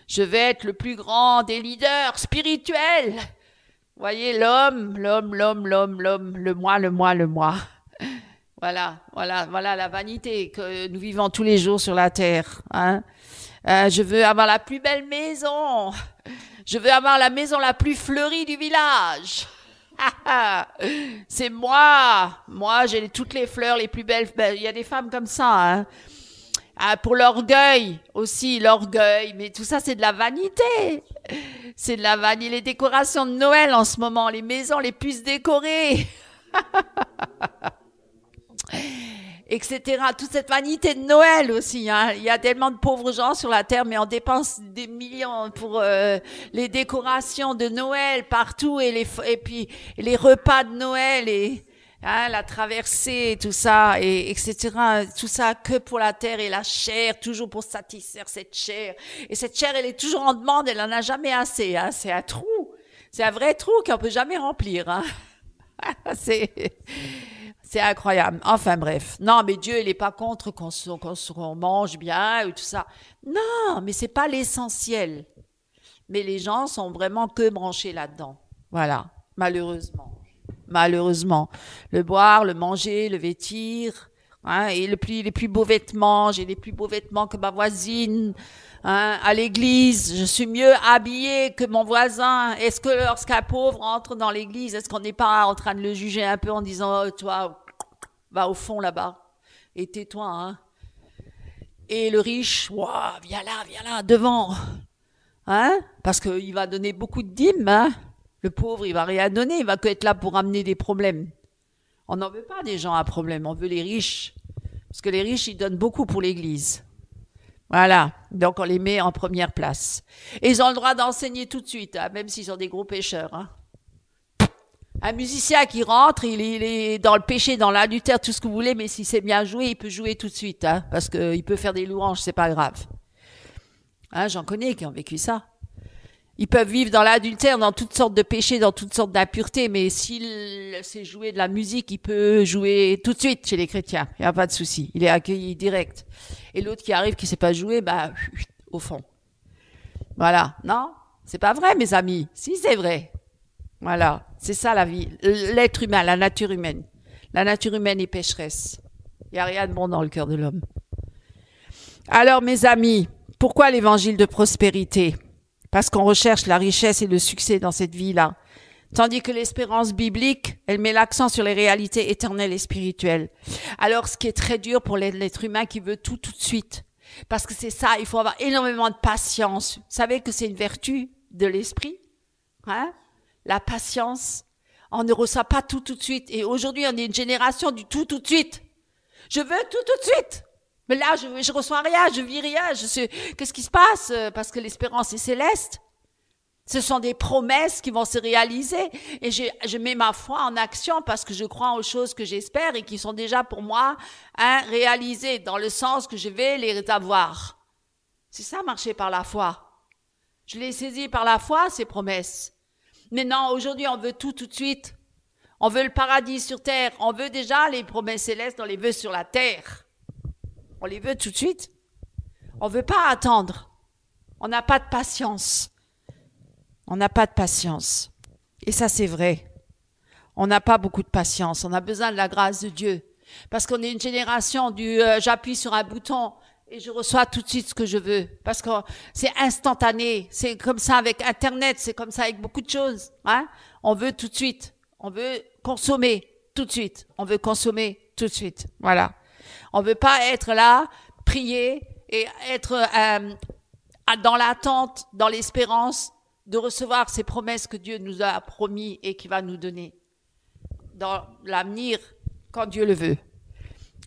Je vais être le plus grand des leaders spirituels. Voyez, l'homme, le moi. Voilà la vanité que nous vivons tous les jours sur la terre. Hein. Je veux avoir la plus belle maison. Je veux avoir la maison la plus fleurie du village. C'est moi. Moi, j'ai toutes les fleurs les plus belles. Il y a des femmes comme ça, hein. Pour l'orgueil aussi, mais tout ça c'est de la vanité. C'est de la vanité. Les décorations de Noël en ce moment, les maisons les plus décorées, etc. Toute cette vanité de Noël aussi, hein. Il y a tellement de pauvres gens sur la terre, mais on dépense des millions pour les décorations de Noël partout et puis les repas de Noël et hein, la traversée, tout ça, et etc. Tout ça que pour la terre et la chair, toujours pour satisfaire cette chair. Et cette chair, elle est toujours en demande, elle en a jamais assez. Hein. C'est un trou, c'est un vrai trou qu'on peut jamais remplir. Hein. C'est incroyable. Enfin bref. Non, mais Dieu, il n'est pas contre qu'on mange bien ou tout ça. Non, mais c'est pas l'essentiel. Mais les gens sont vraiment que branchés là-dedans. Voilà, malheureusement. Malheureusement. Le boire, le manger, le vêtir, hein, et les plus beaux vêtements. J'ai les plus beaux vêtements que ma voisine. Hein, à l'église, je suis mieux habillée que mon voisin. Est-ce que lorsqu'un pauvre entre dans l'église, est-ce qu'on n'est pas en train de le juger un peu en disant oh, toi, va au fond là-bas et tais-toi, hein. Et le riche, wow, viens là, devant, hein, parce qu'il va donner beaucoup de dîmes, hein. Le pauvre, il va rien donner, il va que être là pour amener des problèmes. On n'en veut pas des gens à problème, on veut les riches, parce que les riches, ils donnent beaucoup pour l'église. Voilà, donc on les met en première place. Et ils ont le droit d'enseigner tout de suite, hein, même s'ils sont des gros pécheurs. Hein. Un musicien qui rentre, il est dans le péché, dans l'adultère, tout ce que vous voulez, mais s'il sait bien jouer, il peut jouer tout de suite, hein, parce qu'il peut faire des louanges, c'est pas grave. Hein, j'en connais qui ont vécu ça. Ils peuvent vivre dans l'adultère, dans toutes sortes de péchés, dans toutes sortes d'impuretés, mais s'il sait jouer de la musique, il peut jouer tout de suite chez les chrétiens. Il n'y a pas de souci. Il est accueilli direct. Et l'autre qui arrive, qui ne sait pas jouer, bah, au fond. Voilà. Non? C'est pas vrai, mes amis. Si, c'est vrai. Voilà. C'est ça, la vie. L'être humain, la nature humaine. La nature humaine est pécheresse. Il n'y a rien de bon dans le cœur de l'homme. Alors, mes amis, pourquoi l'évangile de prospérité? Parce qu'on recherche la richesse et le succès dans cette vie-là. Tandis que l'espérance biblique, elle met l'accent sur les réalités éternelles et spirituelles. Alors, ce qui est très dur pour l'être humain qui veut tout de suite. Parce que c'est ça, il faut avoir énormément de patience. Vous savez que c'est une vertu de l'esprit, hein? La patience. On ne reçoit pas tout de suite. Et aujourd'hui, on est une génération du tout de suite. Je veux tout de suite. Mais là, je reçois rien, je vis rien, je sais, qu'est-ce qui se passe? Parce que l'espérance est céleste. Ce sont des promesses qui vont se réaliser. Et je mets ma foi en action parce que je crois aux choses que j'espère et qui sont déjà pour moi, hein, réalisées dans le sens que je vais les avoir. C'est ça, marcher par la foi. Je l'ai saisi par la foi, ces promesses. Mais non, aujourd'hui, on veut tout de suite. On veut le paradis sur terre. On veut déjà les promesses célestes, on les veut sur la terre. On les veut tout de suite. On ne veut pas attendre. On n'a pas de patience. On n'a pas de patience. Et ça, c'est vrai. On n'a pas beaucoup de patience. On a besoin de la grâce de Dieu. Parce qu'on est une génération du j'appuie sur un bouton et je reçois tout de suite ce que je veux. Parce que c'est instantané. C'est comme ça avec Internet. C'est comme ça avec beaucoup de choses. Hein? On veut tout de suite. On veut consommer tout de suite. On veut consommer tout de suite. Voilà. On veut pas être là, prier et être dans l'attente, dans l'espérance de recevoir ces promesses que Dieu nous a promis et qu'il va nous donner dans l'avenir quand Dieu le veut,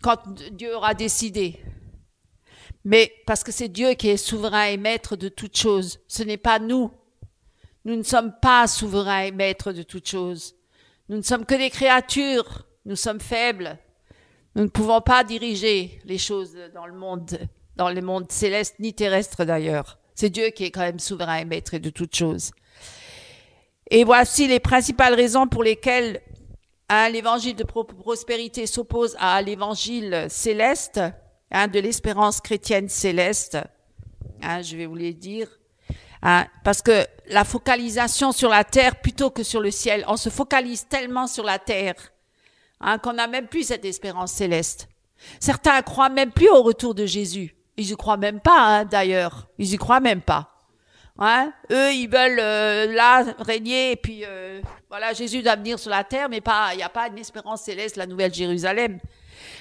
quand Dieu aura décidé. Mais parce que c'est Dieu qui est souverain et maître de toutes choses. Ce n'est pas nous. Nous ne sommes pas souverains et maîtres de toutes choses. Nous ne sommes que des créatures. Nous sommes faibles. Nous ne pouvons pas diriger les choses dans le monde céleste ni terrestre d'ailleurs. C'est Dieu qui est quand même souverain et maître de toutes choses. Et voici les principales raisons pour lesquelles l'évangile de prospérité s'oppose à l'évangile céleste, de l'espérance chrétienne céleste. Je vais vous les dire. Parce que la focalisation sur la terre plutôt que sur le ciel, on se focalise tellement sur la terre qu'on n'a même plus cette espérance céleste. Certains croient même plus au retour de Jésus. Ils y croient même pas, d'ailleurs. Ils y croient même pas. Eux, ils veulent là régner et puis voilà, Jésus doit venir sur la terre, mais il n'y a pas une espérance céleste, la nouvelle Jérusalem.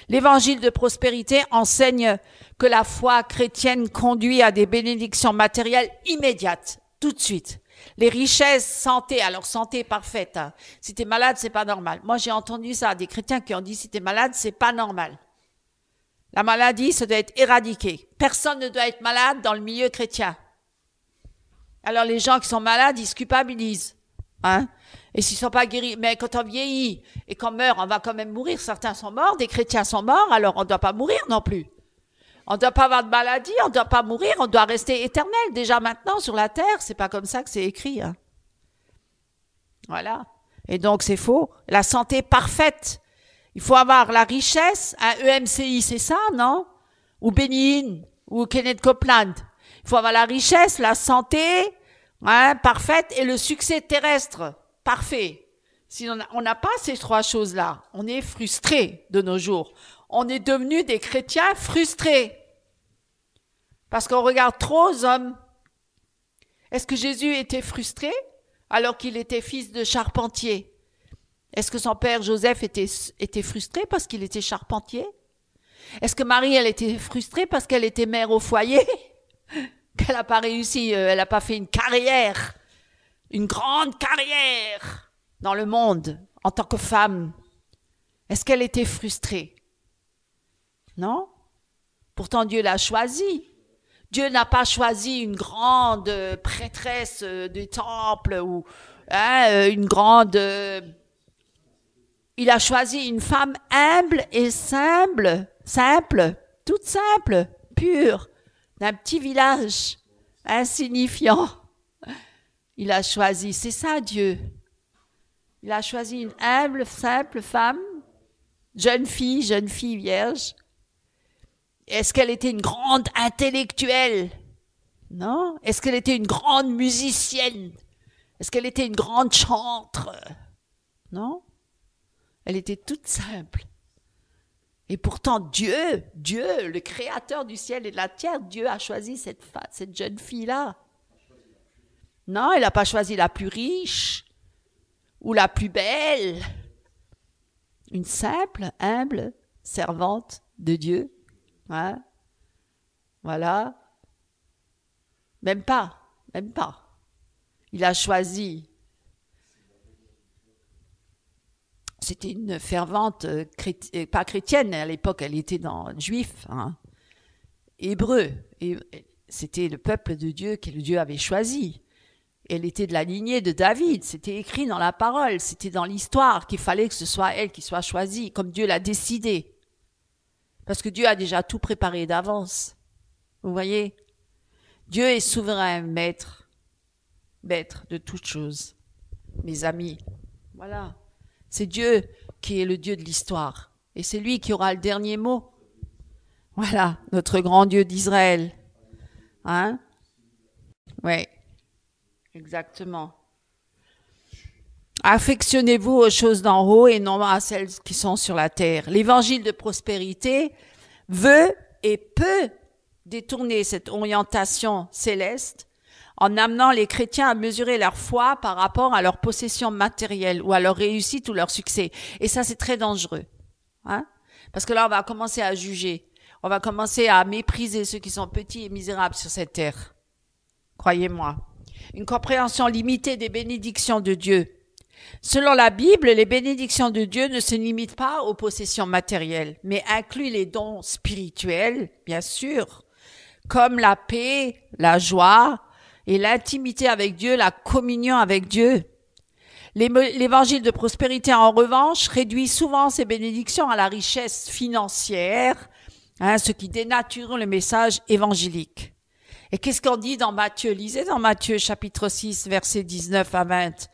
L'évangile de prospérité enseigne que la foi chrétienne conduit à des bénédictions matérielles immédiates, tout de suite. Les richesses, santé, alors santé parfaite. Si t'es malade, c'est pas normal. Moi, j'ai entendu ça, des chrétiens qui ont dit si t'es malade, c'est pas normal. La maladie, ça doit être éradiqué. Personne ne doit être malade dans le milieu chrétien. Alors les gens qui sont malades, ils se culpabilisent. Et s'ils sont pas guéris, mais quand on vieillit et qu'on meurt, on va quand même mourir. Certains sont morts, des chrétiens sont morts, alors on ne doit pas mourir non plus. On ne doit pas avoir de maladie, on ne doit pas mourir, on doit rester éternel. Déjà maintenant, sur la terre, c'est pas comme ça que c'est écrit. Voilà. Et donc, c'est faux. La santé parfaite. Il faut avoir la richesse. Un EMCI, c'est ça, non? Ou Bénin, ou Kenneth Copeland. Il faut avoir la richesse, la santé, hein, parfaite, et le succès terrestre. Parfait. Si on n'a pas ces trois choses-là, on est frustré de nos jours. On est devenus des chrétiens frustrés. Parce qu'on regarde trop aux hommes. Est-ce que Jésus était frustré alors qu'il était fils de charpentier? Est-ce que son père Joseph était frustré parce qu'il était charpentier? Est-ce que Marie, elle était frustrée parce qu'elle était mère au foyer? Qu'elle n'a pas réussi, elle n'a pas fait une carrière, une grande carrière dans le monde en tant que femme. Est-ce qu'elle était frustrée? Non. Pourtant, Dieu l'a choisie. Dieu n'a pas choisi une grande prêtresse du temple ou une grande... il a choisi une femme humble et simple, toute simple, pure, d'un petit village insignifiant. Il a choisi, c'est ça Dieu. Il a choisi une humble, simple femme, jeune fille vierge. Est-ce qu'elle était une grande intellectuelle? Non. Est-ce qu'elle était une grande musicienne? Est-ce qu'elle était une grande chantre? Non. Elle était toute simple. Et pourtant, Dieu, le créateur du ciel et de la terre, Dieu a choisi cette jeune fille-là. Non, il n'a pas choisi la plus riche ou la plus belle. Une simple, humble servante de Dieu. Hein? Voilà. Même pas. Il a choisi. C'était une fervente, pas chrétienne, à l'époque elle était juif, hein, hébreu. Et c'était le peuple de Dieu que Dieu avait choisi. Elle était de la lignée de David, c'était écrit dans la parole, c'était dans l'histoire qu'il fallait que ce soit elle qui soit choisie, comme Dieu l'a décidé. Parce que Dieu a déjà tout préparé d'avance. Vous voyez? Dieu est souverain, maître de toutes choses. Mes amis, voilà. C'est Dieu qui est le Dieu de l'histoire. Et c'est lui qui aura le dernier mot. Voilà, notre grand Dieu d'Israël. Hein? Oui, exactement. Affectionnez-vous aux choses d'en haut et non à celles qui sont sur la terre. L'évangile de prospérité veut et peut détourner cette orientation céleste en amenant les chrétiens à mesurer leur foi par rapport à leur possession matérielle ou à leur réussite ou leur succès. Et ça, c'est très dangereux. Hein? Parce que là, on va commencer à juger. On va commencer à mépriser ceux qui sont petits et misérables sur cette terre. Croyez-moi. Une compréhension limitée des bénédictions de Dieu. Selon la Bible, les bénédictions de Dieu ne se limitent pas aux possessions matérielles, mais incluent les dons spirituels, bien sûr, comme la paix, la joie et l'intimité avec Dieu, la communion avec Dieu. L'évangile de prospérité, en revanche, réduit souvent ces bénédictions à la richesse financière, ce qui dénature le message évangélique. Et qu'est-ce qu'on dit dans Matthieu? Lisez dans Matthieu chapitre 6, versets 19 à 20.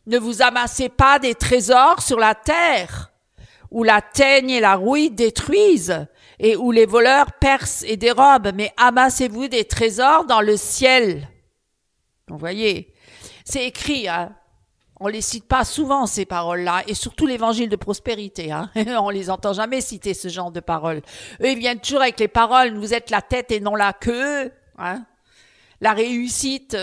Ne vous amassez pas des trésors sur la terre, où la teigne et la rouille détruisent, et où les voleurs percent et dérobent, mais amassez-vous des trésors dans le ciel. Vous voyez, c'est écrit, hein. On les cite pas souvent, ces paroles-là, et surtout l'évangile de prospérité, hein. On les entend jamais citer, ce genre de paroles. Eux, ils viennent toujours avec les paroles, vous êtes la tête et non la queue, hein. La réussite,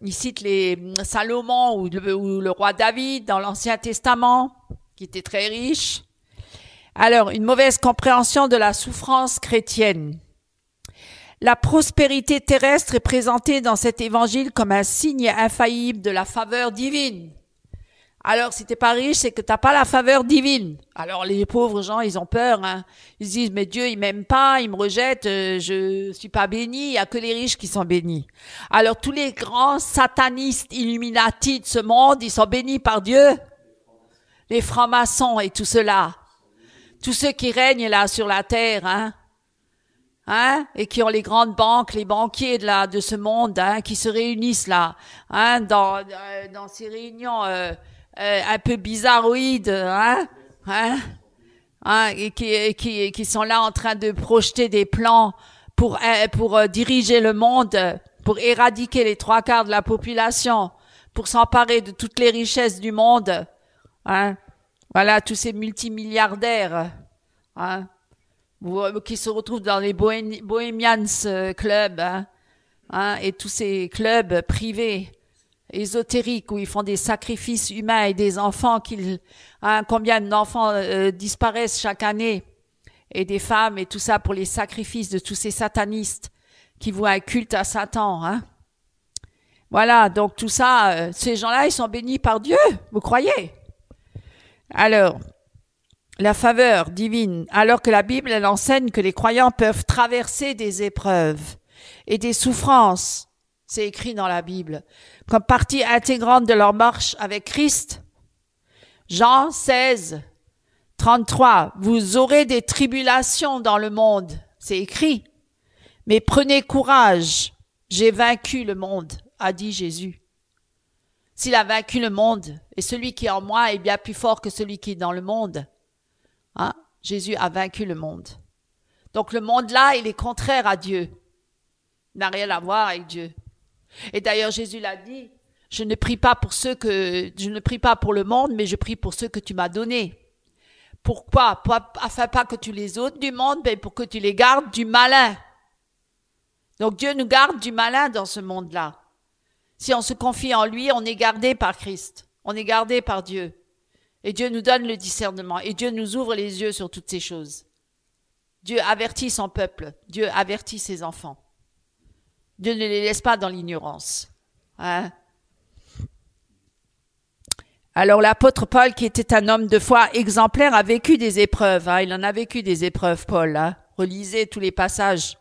il cite les Salomon ou le roi David dans l'Ancien Testament, qui était très riche. Alors, une mauvaise compréhension de la souffrance chrétienne. La prospérité terrestre est présentée dans cet évangile comme un signe infaillible de la faveur divine. Alors, si t'es pas riche, c'est que t'as pas la faveur divine. Alors, les pauvres gens, ils ont peur, hein. Ils se disent, mais Dieu, il m'aime pas, il me rejette, je suis pas béni, il y a que les riches qui sont bénis. Alors, tous les grands satanistes illuminatis de ce monde, ils sont bénis par Dieu. Les francs-maçons et tout cela. Tous ceux qui règnent là sur la terre, hein, et qui ont les grandes banques, les banquiers de ce monde, hein, qui se réunissent là, hein, dans ces réunions, un peu bizarroïdes, et qui sont là en train de projeter des plans pour diriger le monde, pour éradiquer les 3/4 de la population, pour s'emparer de toutes les richesses du monde. Voilà, tous ces multimilliardaires qui se retrouvent dans les Bohemians Club, et tous ces clubs privés ésotériques où ils font des sacrifices humains et des enfants combien d'enfants disparaissent chaque année, et des femmes et tout ça pour les sacrifices de tous ces satanistes qui vouent un culte à Satan. Voilà, donc tout ça, ces gens-là, ils sont bénis par Dieu, vous croyez? Alors, la faveur divine, alors que la Bible, elle enseigne que les croyants peuvent traverser des épreuves et des souffrances, c'est écrit dans la Bible, comme partie intégrante de leur marche avec Christ. Jean 16, 33, vous aurez des tribulations dans le monde, c'est écrit, mais prenez courage, j'ai vaincu le monde, a dit Jésus. S'il a vaincu le monde, et celui qui est en moi est bien plus fort que celui qui est dans le monde, Jésus a vaincu le monde. Donc le monde là, il est contraire à Dieu. Il n'a rien à voir avec Dieu. Et d'ailleurs, Jésus l'a dit, je ne prie pas pour le monde, mais je prie pour ceux que tu m'as donnés. Pourquoi? Afin pas que tu les ôtes du monde, mais pour que tu les gardes du malin. Donc Dieu nous garde du malin dans ce monde-là. Si on se confie en lui, on est gardé par Christ. On est gardé par Dieu. Et Dieu nous donne le discernement. Et Dieu nous ouvre les yeux sur toutes ces choses. Dieu avertit son peuple. Dieu avertit ses enfants. Dieu ne les laisse pas dans l'ignorance. Alors l'apôtre Paul, qui était un homme de foi exemplaire, a vécu des épreuves. Il en a vécu des épreuves, Paul. Relisez tous les passages.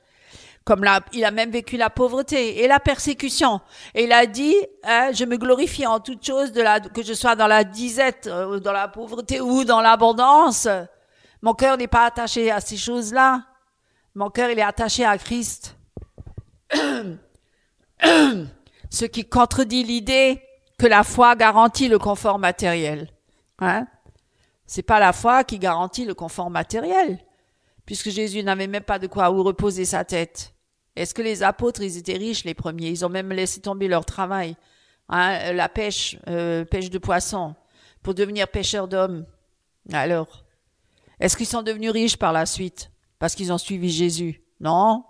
Il a même vécu la pauvreté et la persécution. Et il a dit, je me glorifie en toutes choses que je sois dans la disette, dans la pauvreté ou dans l'abondance. Mon cœur n'est pas attaché à ces choses-là. Mon cœur, il est attaché à Christ. Ce qui contredit l'idée que la foi garantit le confort matériel. C'est pas la foi qui garantit le confort matériel, puisque Jésus n'avait même pas de quoi où reposer sa tête. Est-ce que les apôtres, ils étaient riches les premiers? Ils ont même laissé tomber leur travail, la pêche de poissons, pour devenir pêcheurs d'hommes. Alors, est-ce qu'ils sont devenus riches par la suite parce qu'ils ont suivi Jésus? Non.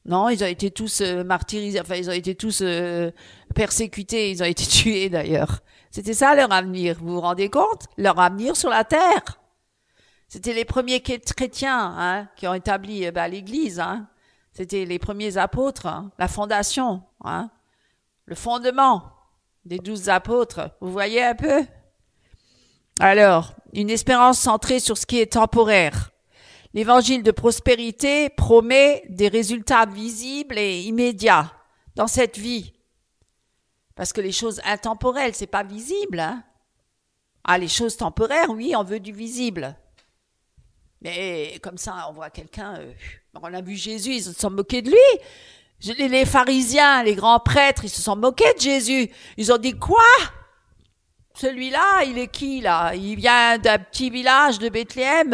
Non, ils ont été tous martyrisés, ils ont été tous persécutés, ils ont été tués d'ailleurs. C'était ça leur avenir, vous vous rendez compte? Leur avenir sur la terre. C'était les premiers chrétiens qui ont établi l'Église. C'était les premiers apôtres, la fondation, le fondement des 12 apôtres. Vous voyez un peu? Alors, une espérance centrée sur ce qui est temporaire. L'évangile de prospérité promet des résultats visibles et immédiats dans cette vie. Parce que les choses intemporelles, c'est pas visible. Les choses temporaires, oui, on veut du visible. Mais comme ça, on voit quelqu'un, on a vu Jésus, ils se sont moqués de lui. Les pharisiens, les grands prêtres, ils se sont moqués de Jésus. Ils ont dit, quoi? Celui-là, il est qui, là? Il vient d'un petit village de Bethléem.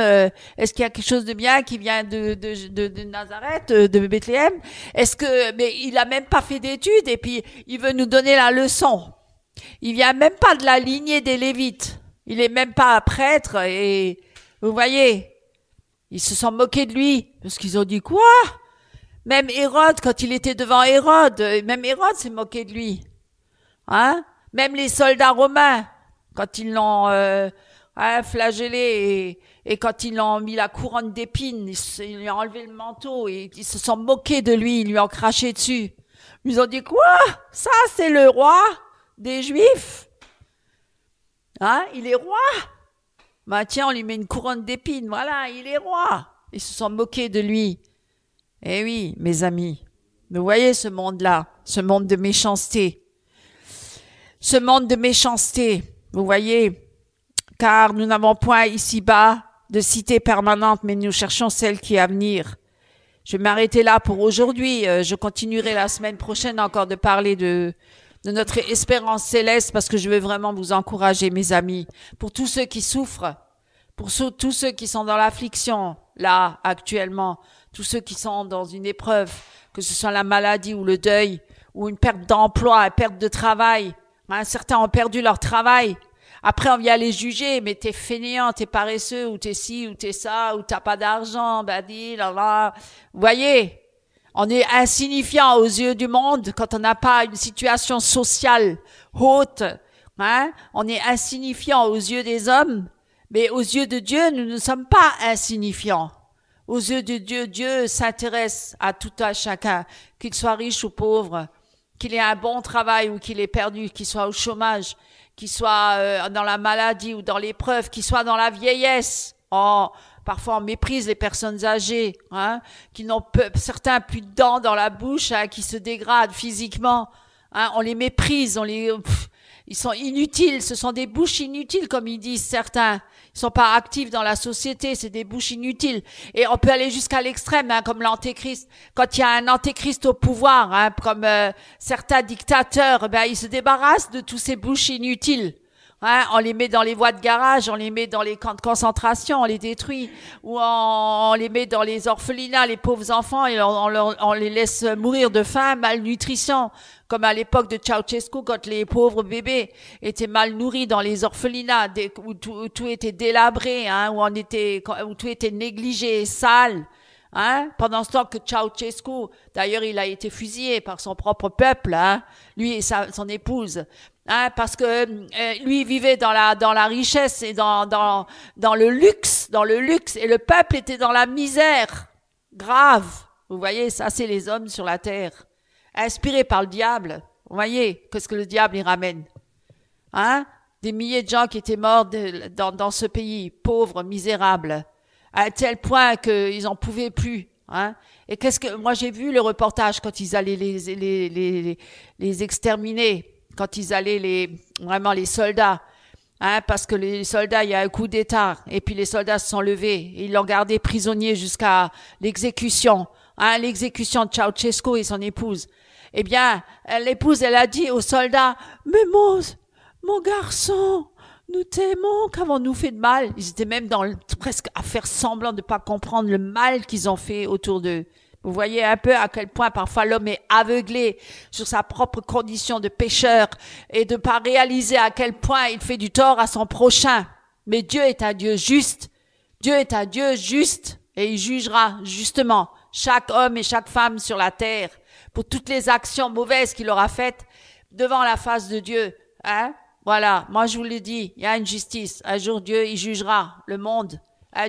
Est-ce qu'il y a quelque chose de bien qui vient de Nazareth, de Bethléem? Mais il a même pas fait d'études et puis il veut nous donner la leçon. Il vient même pas de la lignée des Lévites. Il est même pas prêtre et, vous voyez, ils se sont moqués de lui parce qu'ils ont dit quoi? Même Hérode, quand il était devant Hérode, même Hérode s'est moqué de lui. Même les soldats romains, quand ils l'ont flagellé et quand ils l'ont mis la couronne d'épines, ils lui ont enlevé le manteau et ils se sont moqués de lui, ils lui ont craché dessus. Ils ont dit quoi? Ça, c'est le roi des Juifs. Il est roi. Tiens, on lui met une couronne d'épines. Voilà, il est roi. Ils se sont moqués de lui. Eh oui, mes amis, vous voyez ce monde-là, ce monde de méchanceté. Ce monde de méchanceté, vous voyez, car nous n'avons point ici-bas de cité permanente, mais nous cherchons celle qui est à venir. Je vais m'arrêter là pour aujourd'hui. Je continuerai la semaine prochaine encore de parler de de notre espérance céleste, parce que je veux vraiment vous encourager, mes amis, pour tous ceux qui souffrent, pour tous ceux qui sont dans l'affliction, là, actuellement, tous ceux qui sont dans une épreuve, que ce soit la maladie ou le deuil, ou une perte d'emploi, une perte de travail. Hein, certains ont perdu leur travail. Après, on vient les juger, mais t'es fainéant, t'es paresseux, ou t'es ci, ou t'es ça, ou t'as pas d'argent, là. Vous voyez, on est insignifiant aux yeux du monde quand on n'a pas une situation sociale haute. Hein? On est insignifiant aux yeux des hommes, mais aux yeux de Dieu, nous ne sommes pas insignifiants. Aux yeux de Dieu, Dieu s'intéresse à tout à chacun, qu'il soit riche ou pauvre, qu'il ait un bon travail ou qu'il ait perdu, qu'il soit au chômage, qu'il soit dans la maladie ou dans l'épreuve, qu'il soit dans la vieillesse. Oh, parfois on méprise les personnes âgées, hein, qui n'ont certains plus de dents dans la bouche, hein, qui se dégradent physiquement. Hein, on les méprise, ils sont inutiles, ce sont des bouches inutiles comme ils disent certains. Ils sont pas actifs dans la société, c'est des bouches inutiles. Et on peut aller jusqu'à l'extrême, hein, comme l'antéchrist. Quand il y a un antéchrist au pouvoir, hein, comme certains dictateurs, ben ils se débarrassent de tous ces bouches inutiles. Hein, on les met dans les voies de garage, on les met dans les camps de concentration, on les détruit, ou on les met dans les orphelinats, les pauvres enfants, et on les laisse mourir de faim, malnutrition, comme à l'époque de Ceausescu, quand les pauvres bébés étaient mal nourris dans les orphelinats, où tout était délabré, hein, où tout était négligé et sale. Hein? Pendant ce temps que Ceausescu, d'ailleurs, il a été fusillé par son propre peuple, hein? Lui et son épouse. Hein, parce que lui vivait dans la richesse et dans le luxe, et le peuple était dans la misère grave. Vous voyez, ça c'est les hommes sur la terre, inspirés par le diable. Vous voyez, qu'est-ce que le diable y ramène? Hein? Des milliers de gens qui étaient morts dans ce pays, pauvres, misérables, à un tel point qu'ils en pouvaient plus. Hein? Et moi j'ai vu le reportage quand ils allaient les exterminer. Quand ils allaient vraiment les soldats, hein, parce que les soldats, il y a un coup d'État, et puis les soldats se sont levés, et ils l'ont gardé prisonnier jusqu'à l'exécution, hein, l'exécution de Ceausescu et son épouse. Eh bien, l'épouse, elle a dit aux soldats, mais mon garçon, nous t'aimons, qu'avons-nous fait de mal? Ils étaient même presque à faire semblant de pas comprendre le mal qu'ils ont fait autour d'eux. Vous voyez un peu à quel point parfois l'homme est aveuglé sur sa propre condition de pécheur et de pas réaliser à quel point il fait du tort à son prochain. Mais Dieu est un Dieu juste. Dieu est un Dieu juste et il jugera justement chaque homme et chaque femme sur la terre pour toutes les actions mauvaises qu'il aura faites devant la face de Dieu. Hein? Voilà, moi je vous le dis, il y a une justice. Un jour Dieu, il jugera le monde.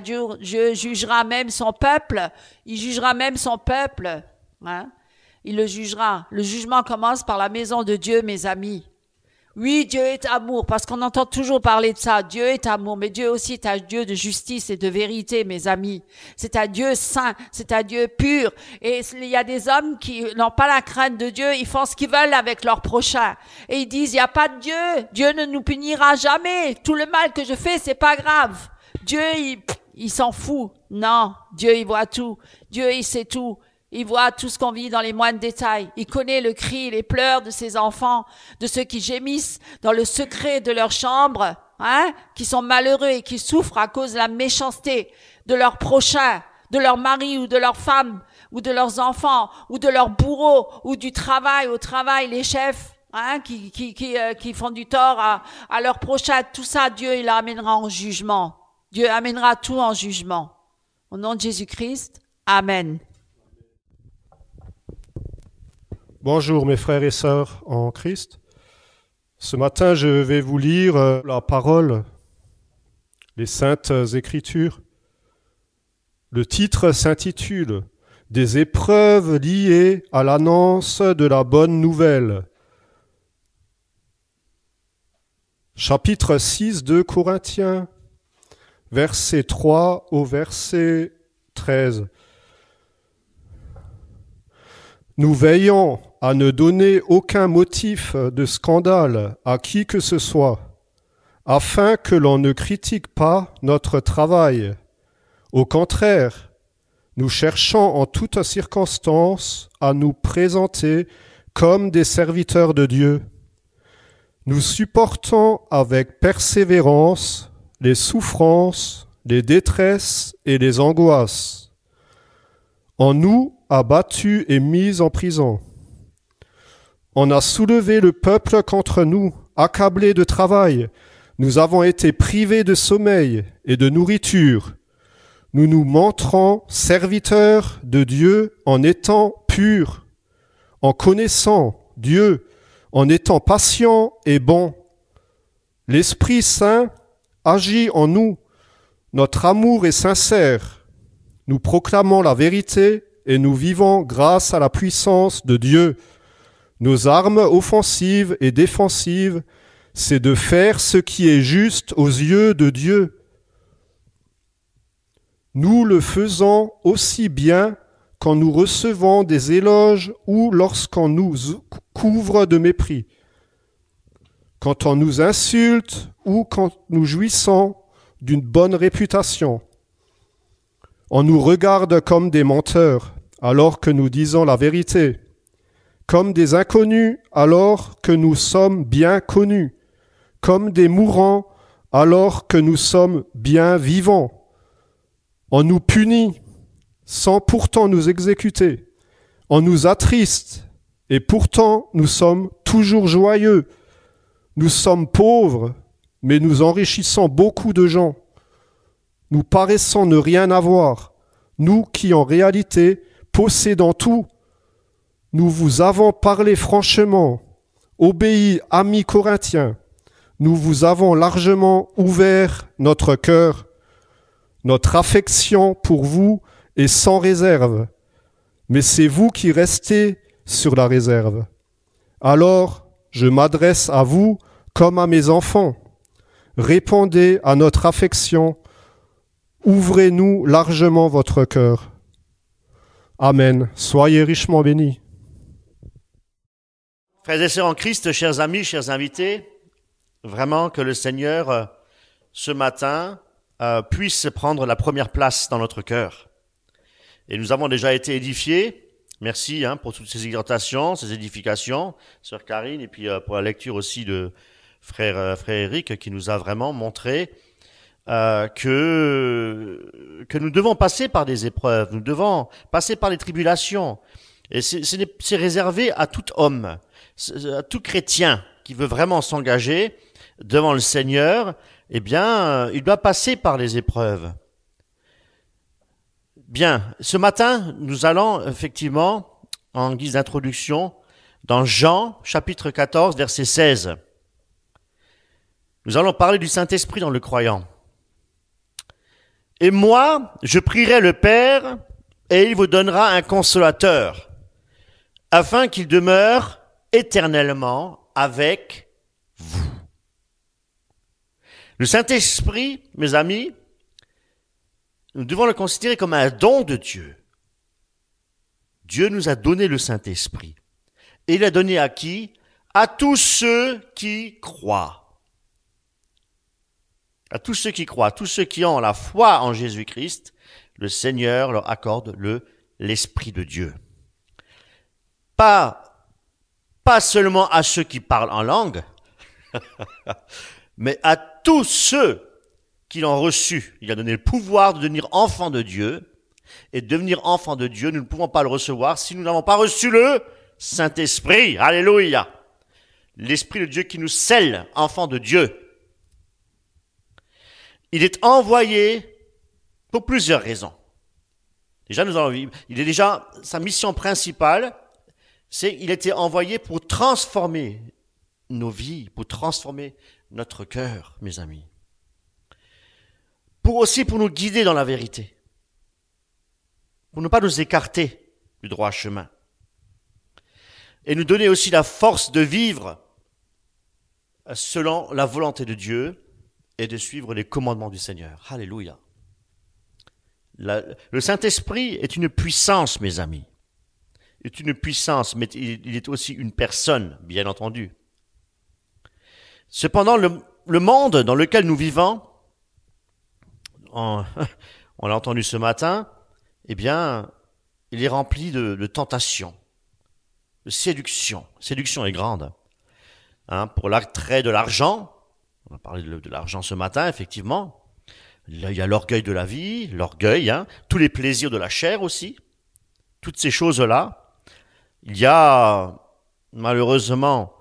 Dieu jugera même son peuple. Il jugera même son peuple. Hein? Il le jugera. Le jugement commence par la maison de Dieu, mes amis. Oui, Dieu est amour, parce qu'on entend toujours parler de ça. Dieu est amour, mais Dieu aussi est un Dieu de justice et de vérité, mes amis. C'est un Dieu saint, c'est un Dieu pur. Et il y a des hommes qui n'ont pas la crainte de Dieu, ils font ce qu'ils veulent avec leur prochain. Et ils disent, il n'y a pas de Dieu. Dieu ne nous punira jamais. Tout le mal que je fais, c'est pas grave. Dieu, il s'en fout. Non, Dieu, il voit tout. Dieu, il sait tout. Il voit tout ce qu'on vit dans les moindres détails. Il connaît le cri, les pleurs de ses enfants, de ceux qui gémissent dans le secret de leur chambre, hein, qui sont malheureux et qui souffrent à cause de la méchanceté de leur prochain, de leur mari ou de leur femme, ou de leurs enfants, ou de leur bourreau, ou du travail, au travail, les chefs. Hein, qui font du tort à leur prochain. Tout ça, Dieu, il l'amènera en jugement. Dieu amènera tout en jugement. Au nom de Jésus-Christ, Amen. Bonjour mes frères et sœurs en Christ. Ce matin, je vais vous lire la parole, les Saintes Écritures. Le titre s'intitule « Des épreuves liées à l'annonce de la bonne nouvelle ». Chapitre 6 de Corinthiens, verset 3 au verset 13. Nous veillons à ne donner aucun motif de scandale à qui que ce soit, afin que l'on ne critique pas notre travail. Au contraire, nous cherchons en toutes circonstances à nous présenter comme des serviteurs de Dieu, nous supportons avec persévérance les souffrances, les détresses et les angoisses. En nous abattus et mis en prison. On a soulevé le peuple contre nous, accablé de travail. Nous avons été privés de sommeil et de nourriture. Nous nous montrons serviteurs de Dieu en étant purs, en connaissant Dieu, en étant patients et bons. L'Esprit Saint agit en nous. Notre amour est sincère. Nous proclamons la vérité et nous vivons grâce à la puissance de Dieu. Nos armes offensives et défensives, c'est de faire ce qui est juste aux yeux de Dieu. Nous le faisons aussi bien quand nous recevons des éloges ou lorsqu'on nous couvre de mépris, quand on nous insulte ou quand nous jouissons d'une bonne réputation. On nous regarde comme des menteurs alors que nous disons la vérité, comme des inconnus alors que nous sommes bien connus, comme des mourants alors que nous sommes bien vivants. On nous punit sans pourtant nous exécuter. On nous attriste et pourtant nous sommes toujours joyeux. Nous sommes pauvres, mais nous enrichissons beaucoup de gens. Nous paraissons ne rien avoir, nous qui en réalité possédons tout. Nous vous avons parlé franchement, obéi, amis corinthiens. Nous vous avons largement ouvert notre cœur. Notre affection pour vous est sans réserve, mais c'est vous qui restez sur la réserve. Alors, je m'adresse à vous comme à mes enfants. Répondez à notre affection. Ouvrez-nous largement votre cœur. Amen. Soyez richement bénis. Frères et sœurs en Christ, chers amis, chers invités, vraiment que le Seigneur, ce matin, puisse prendre la première place dans notre cœur. Et nous avons déjà été édifiés. Merci pour toutes ces exhortations, ces édifications, sœur Karine, et puis pour la lecture aussi de frère Eric, qui nous a vraiment montré que nous devons passer par des épreuves, nous devons passer par les tribulations. Et c'est réservé à tout homme, à tout chrétien qui veut vraiment s'engager devant le Seigneur. Eh bien, il doit passer par les épreuves. Bien, ce matin, nous allons effectivement, en guise d'introduction, dans Jean, chapitre 14, verset 16. Nous allons parler du Saint-Esprit dans le croyant. « Et moi, je prierai le Père, et il vous donnera un consolateur, afin qu'il demeure éternellement avec vous. » Le Saint-Esprit, mes amis, nous devons le considérer comme un don de Dieu. Dieu nous a donné le Saint-Esprit. Et il l'a donné à qui? À tous ceux qui croient. À tous ceux qui croient, tous ceux qui ont la foi en Jésus-Christ, le Seigneur leur accorde l'Esprit de Dieu. Pas seulement à ceux qui parlent en langue, mais à tous ceux qui l'ont reçu. Il a donné le pouvoir de devenir enfant de Dieu. Et devenir enfant de Dieu, nous ne pouvons pas le recevoir si nous n'avons pas reçu le Saint-Esprit. Alléluia. L'Esprit de Dieu qui nous scelle enfant de Dieu. Il est envoyé pour plusieurs raisons. Déjà, sa mission principale, c'est qu'il a été envoyé pour transformer nos vies, pour transformer notre cœur, mes amis. Pour nous guider dans la vérité. Pour ne pas nous écarter du droit chemin. Et nous donner aussi la force de vivre selon la volonté de Dieu et de suivre les commandements du Seigneur. Alléluia. Le Saint-Esprit est une puissance, mes amis. Il est une puissance, mais il est aussi une personne, bien entendu. Cependant, le monde dans lequel nous vivons, on l'a entendu ce matin, eh bien, il est rempli de tentations, de séduction. Séduction est grande. pour l'attrait de l'argent. On a parlé de l'argent ce matin, effectivement. Il y a l'orgueil de la vie, l'orgueil, tous les plaisirs de la chair aussi. Toutes ces choses-là. Il y a malheureusement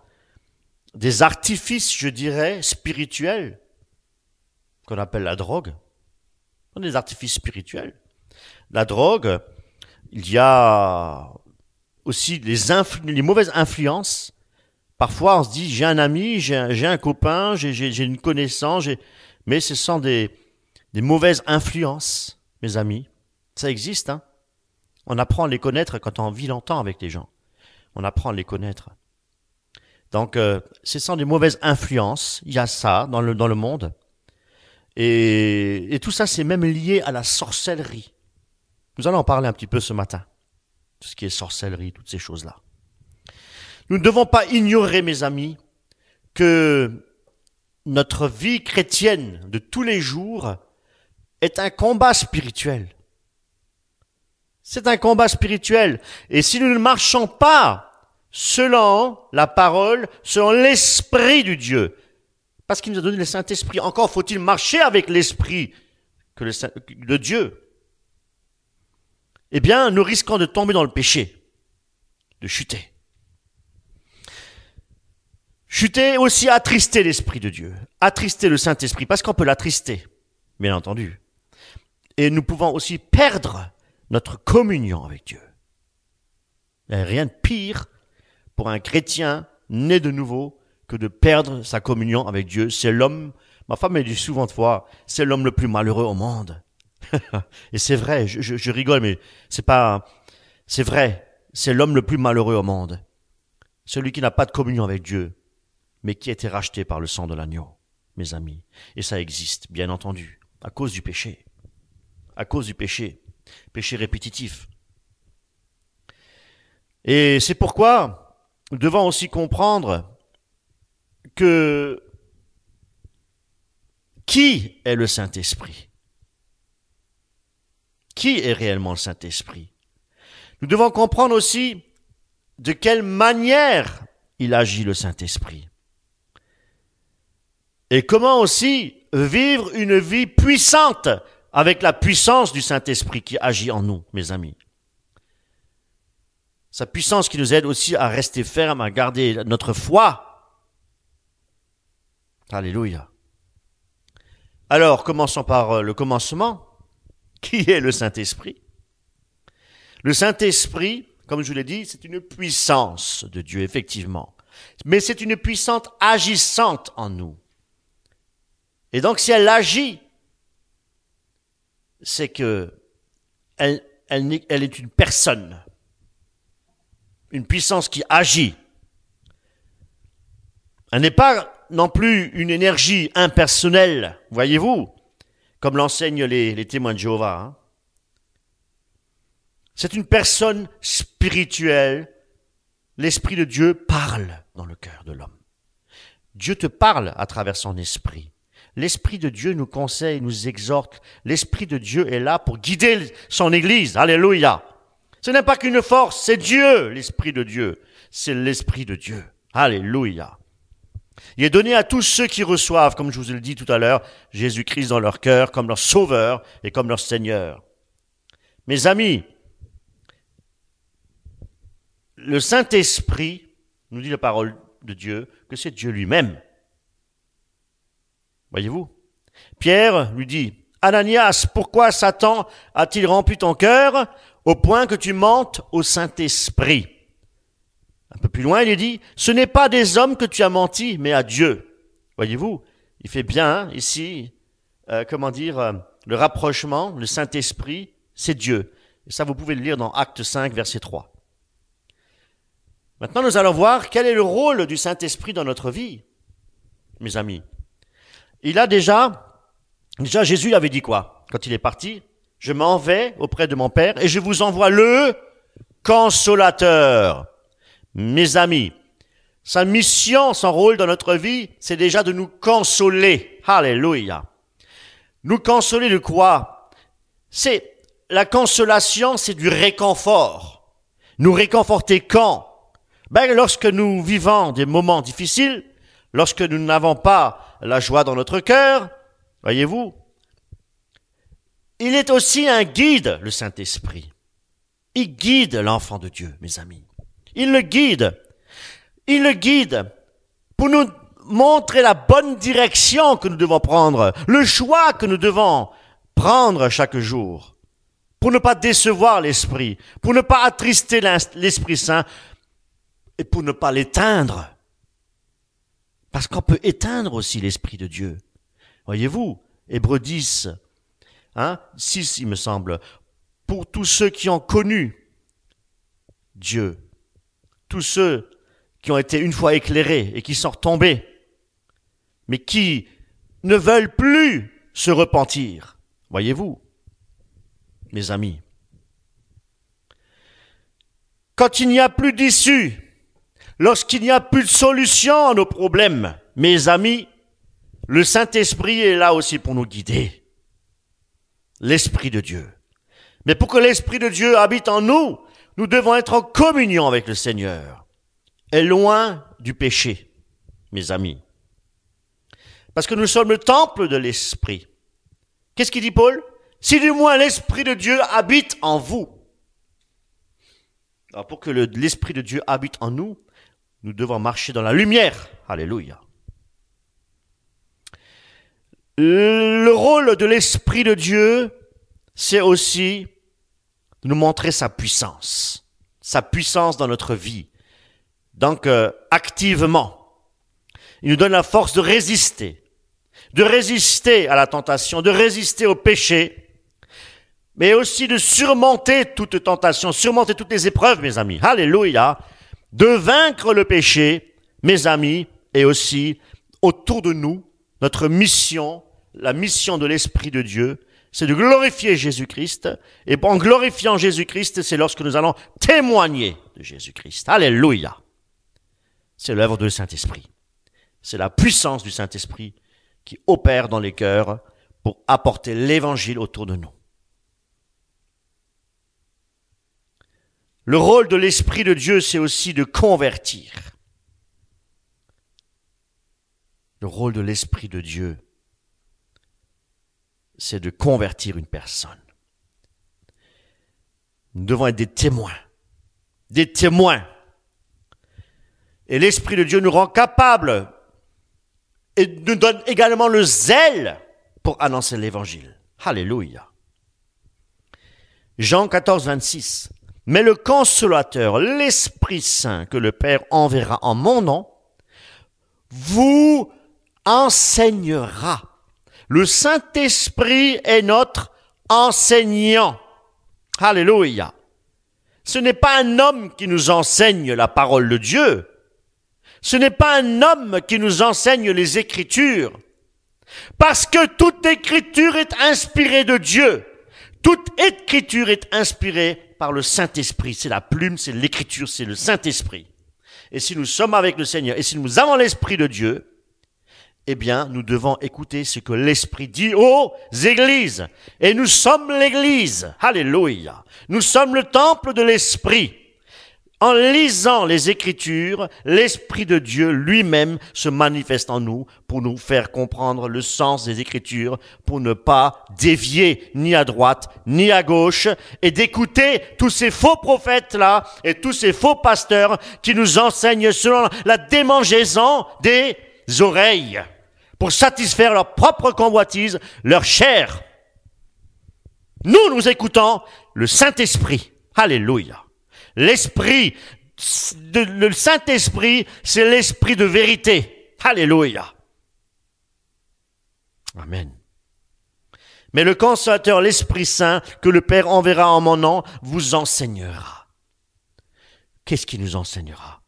des artifices, je dirais, spirituels, qu'on appelle la drogue. Ce sont des artifices spirituels. La drogue, il y a aussi les mauvaises influences. Parfois, on se dit, j'ai un ami, j'ai un copain, j'ai une connaissance, mais ce sont des mauvaises influences, mes amis. Ça existe, On apprend à les connaître quand on vit longtemps avec les gens. On apprend à les connaître. Donc, ce sont des mauvaises influences. Il y a ça dans le monde. Et tout ça, c'est même lié à la sorcellerie. Nous allons en parler un petit peu ce matin. Tout ce qui est sorcellerie, toutes ces choses-là. Nous ne devons pas ignorer, mes amis, que notre vie chrétienne de tous les jours est un combat spirituel. C'est un combat spirituel. Et si nous ne marchons pas selon la parole, selon l'Esprit du Dieu, parce qu'il nous a donné le Saint-Esprit, encore faut-il marcher avec l'Esprit de Dieu, eh bien, nous risquons de tomber dans le péché, de chuter. Chuter aussi, attrister l'Esprit de Dieu, attrister le Saint-Esprit, parce qu'on peut l'attrister, bien entendu. Et nous pouvons aussi perdre notre communion avec Dieu. Il n'y a rien de pire pour un chrétien né de nouveau que de perdre sa communion avec Dieu. C'est l'homme, ma femme me dit souvent de fois, c'est l'homme le plus malheureux au monde. Et c'est vrai, je rigole, mais c'est vrai, c'est l'homme le plus malheureux au monde. Celui qui n'a pas de communion avec Dieu, mais qui a été racheté par le sang de l'agneau, mes amis. Et ça existe, bien entendu, à cause du péché. À cause du péché. Péché répétitif. Et c'est pourquoi nous devons aussi comprendre que qui est le Saint-Esprit? Qui est réellement le Saint-Esprit? Nous devons comprendre aussi de quelle manière il agit le Saint-Esprit. Et comment aussi vivre une vie puissante avec la puissance du Saint-Esprit qui agit en nous, mes amis. Sa puissance qui nous aide aussi à rester ferme, à garder notre foi. Alléluia. Alors, commençons par le commencement. Qui est le Saint-Esprit? Le Saint-Esprit, comme je vous l'ai dit, c'est une puissance de Dieu, effectivement. Mais c'est une puissance agissante en nous. Et donc, si elle agit, c'est que elle est une personne, une puissance qui agit. Elle n'est pas non plus une énergie impersonnelle, voyez-vous, comme l'enseignent les témoins de Jéhovah. C'est une personne spirituelle. L'Esprit de Dieu parle dans le cœur de l'homme. Dieu te parle à travers son esprit. L'Esprit de Dieu nous conseille, nous exhorte. L'Esprit de Dieu est là pour guider son Église. Alléluia. Ce n'est pas qu'une force, c'est Dieu, l'Esprit de Dieu. C'est l'Esprit de Dieu. Alléluia. Il est donné à tous ceux qui reçoivent, comme je vous l'ai dit tout à l'heure, Jésus-Christ dans leur cœur, comme leur Sauveur et comme leur Seigneur. Mes amis, le Saint-Esprit nous dit la parole de Dieu, que c'est Dieu lui-même. Voyez-vous? Pierre lui dit, Ananias, pourquoi Satan a-t-il rempli ton cœur au point que tu mentes au Saint-Esprit? Un peu plus loin, il dit, ce n'est pas des hommes que tu as menti, mais à Dieu. Voyez-vous? Il fait bien ici, le rapprochement, le Saint-Esprit, c'est Dieu. Et ça, vous pouvez le lire dans Acte 5, verset 3. Maintenant, nous allons voir quel est le rôle du Saint-Esprit dans notre vie, mes amis. Il a déjà Jésus avait dit quoi? Quand il est parti, je m'en vais auprès de mon Père et je vous envoie le Consolateur. Mes amis, sa mission, son rôle dans notre vie, c'est déjà de nous consoler. Alléluia. Nous consoler de quoi? La consolation, c'est du réconfort. Nous réconforter quand? Lorsque nous vivons des moments difficiles, lorsque nous n'avons pas la joie dans notre cœur, voyez-vous, il est aussi un guide, le Saint-Esprit. Il guide l'enfant de Dieu, mes amis. Il le guide. Il le guide pour nous montrer la bonne direction que nous devons prendre, le choix que nous devons prendre chaque jour, pour ne pas décevoir l'Esprit, pour ne pas attrister l'Esprit Saint et pour ne pas l'éteindre. Parce qu'on peut éteindre aussi l'Esprit de Dieu. Voyez-vous, Hébreux 10, 6 il me semble, pour tous ceux qui ont connu Dieu, tous ceux qui ont été une fois éclairés et qui sont retombés, mais qui ne veulent plus se repentir. Voyez-vous, mes amis, quand il n'y a plus d'issue, lorsqu'il n'y a plus de solution à nos problèmes, mes amis, le Saint-Esprit est là aussi pour nous guider. L'Esprit de Dieu. Mais pour que l'Esprit de Dieu habite en nous, nous devons être en communion avec le Seigneur et loin du péché, mes amis. Parce que nous sommes le temple de l'Esprit. Qu'est-ce qu'il dit Paul? Si du moins l'Esprit de Dieu habite en vous. Alors pour que l'Esprit de Dieu habite en nous, nous devons marcher dans la lumière. Alléluia. Le rôle de l'Esprit de Dieu, c'est aussi de nous montrer sa puissance dans notre vie. Donc, activement, il nous donne la force de résister à la tentation, de résister au péché, mais aussi de surmonter toute tentation, surmonter toutes les épreuves, mes amis. Alléluia. De vaincre le péché, mes amis, et aussi autour de nous, notre mission, la mission de l'Esprit de Dieu, c'est de glorifier Jésus-Christ. Et en glorifiant Jésus-Christ, c'est lorsque nous allons témoigner de Jésus-Christ. Alléluia. C'est l'œuvre du Saint-Esprit. C'est la puissance du Saint-Esprit qui opère dans les cœurs pour apporter l'Évangile autour de nous. Le rôle de l'Esprit de Dieu, c'est aussi de convertir. Le rôle de l'Esprit de Dieu, c'est de convertir une personne. Nous devons être des témoins. Des témoins. Et l'Esprit de Dieu nous rend capables et nous donne également le zèle pour annoncer l'Évangile. Alléluia. Jean 14, 26. Mais le Consolateur, l'Esprit Saint que le Père enverra en mon nom, vous enseignera. Le Saint-Esprit est notre enseignant. Alléluia. Ce n'est pas un homme qui nous enseigne la parole de Dieu. Ce n'est pas un homme qui nous enseigne les Écritures. Parce que toute Écriture est inspirée de Dieu. Toute Écriture est inspirée par le Saint-Esprit. C'est la plume, c'est l'Écriture, c'est le Saint-Esprit. Et si nous sommes avec le Seigneur, et si nous avons l'Esprit de Dieu, eh bien, nous devons écouter ce que l'Esprit dit aux églises. Et nous sommes l'Église. Alléluia. Nous sommes le temple de l'Esprit. En lisant les Écritures, l'Esprit de Dieu lui-même se manifeste en nous pour nous faire comprendre le sens des Écritures, pour ne pas dévier ni à droite ni à gauche, et d'écouter tous ces faux prophètes-là et tous ces faux pasteurs qui nous enseignent selon la démangeaison des oreilles, pour satisfaire leur propre convoitise, leur chair. Nous écoutons le Saint-Esprit. Alléluia. L'Esprit, le Saint-Esprit, c'est l'Esprit de vérité. Alléluia. Amen. Mais le Consolateur, l'Esprit Saint, que le Père enverra en mon nom, vous enseignera. Qu'est-ce qu'il nous enseignera?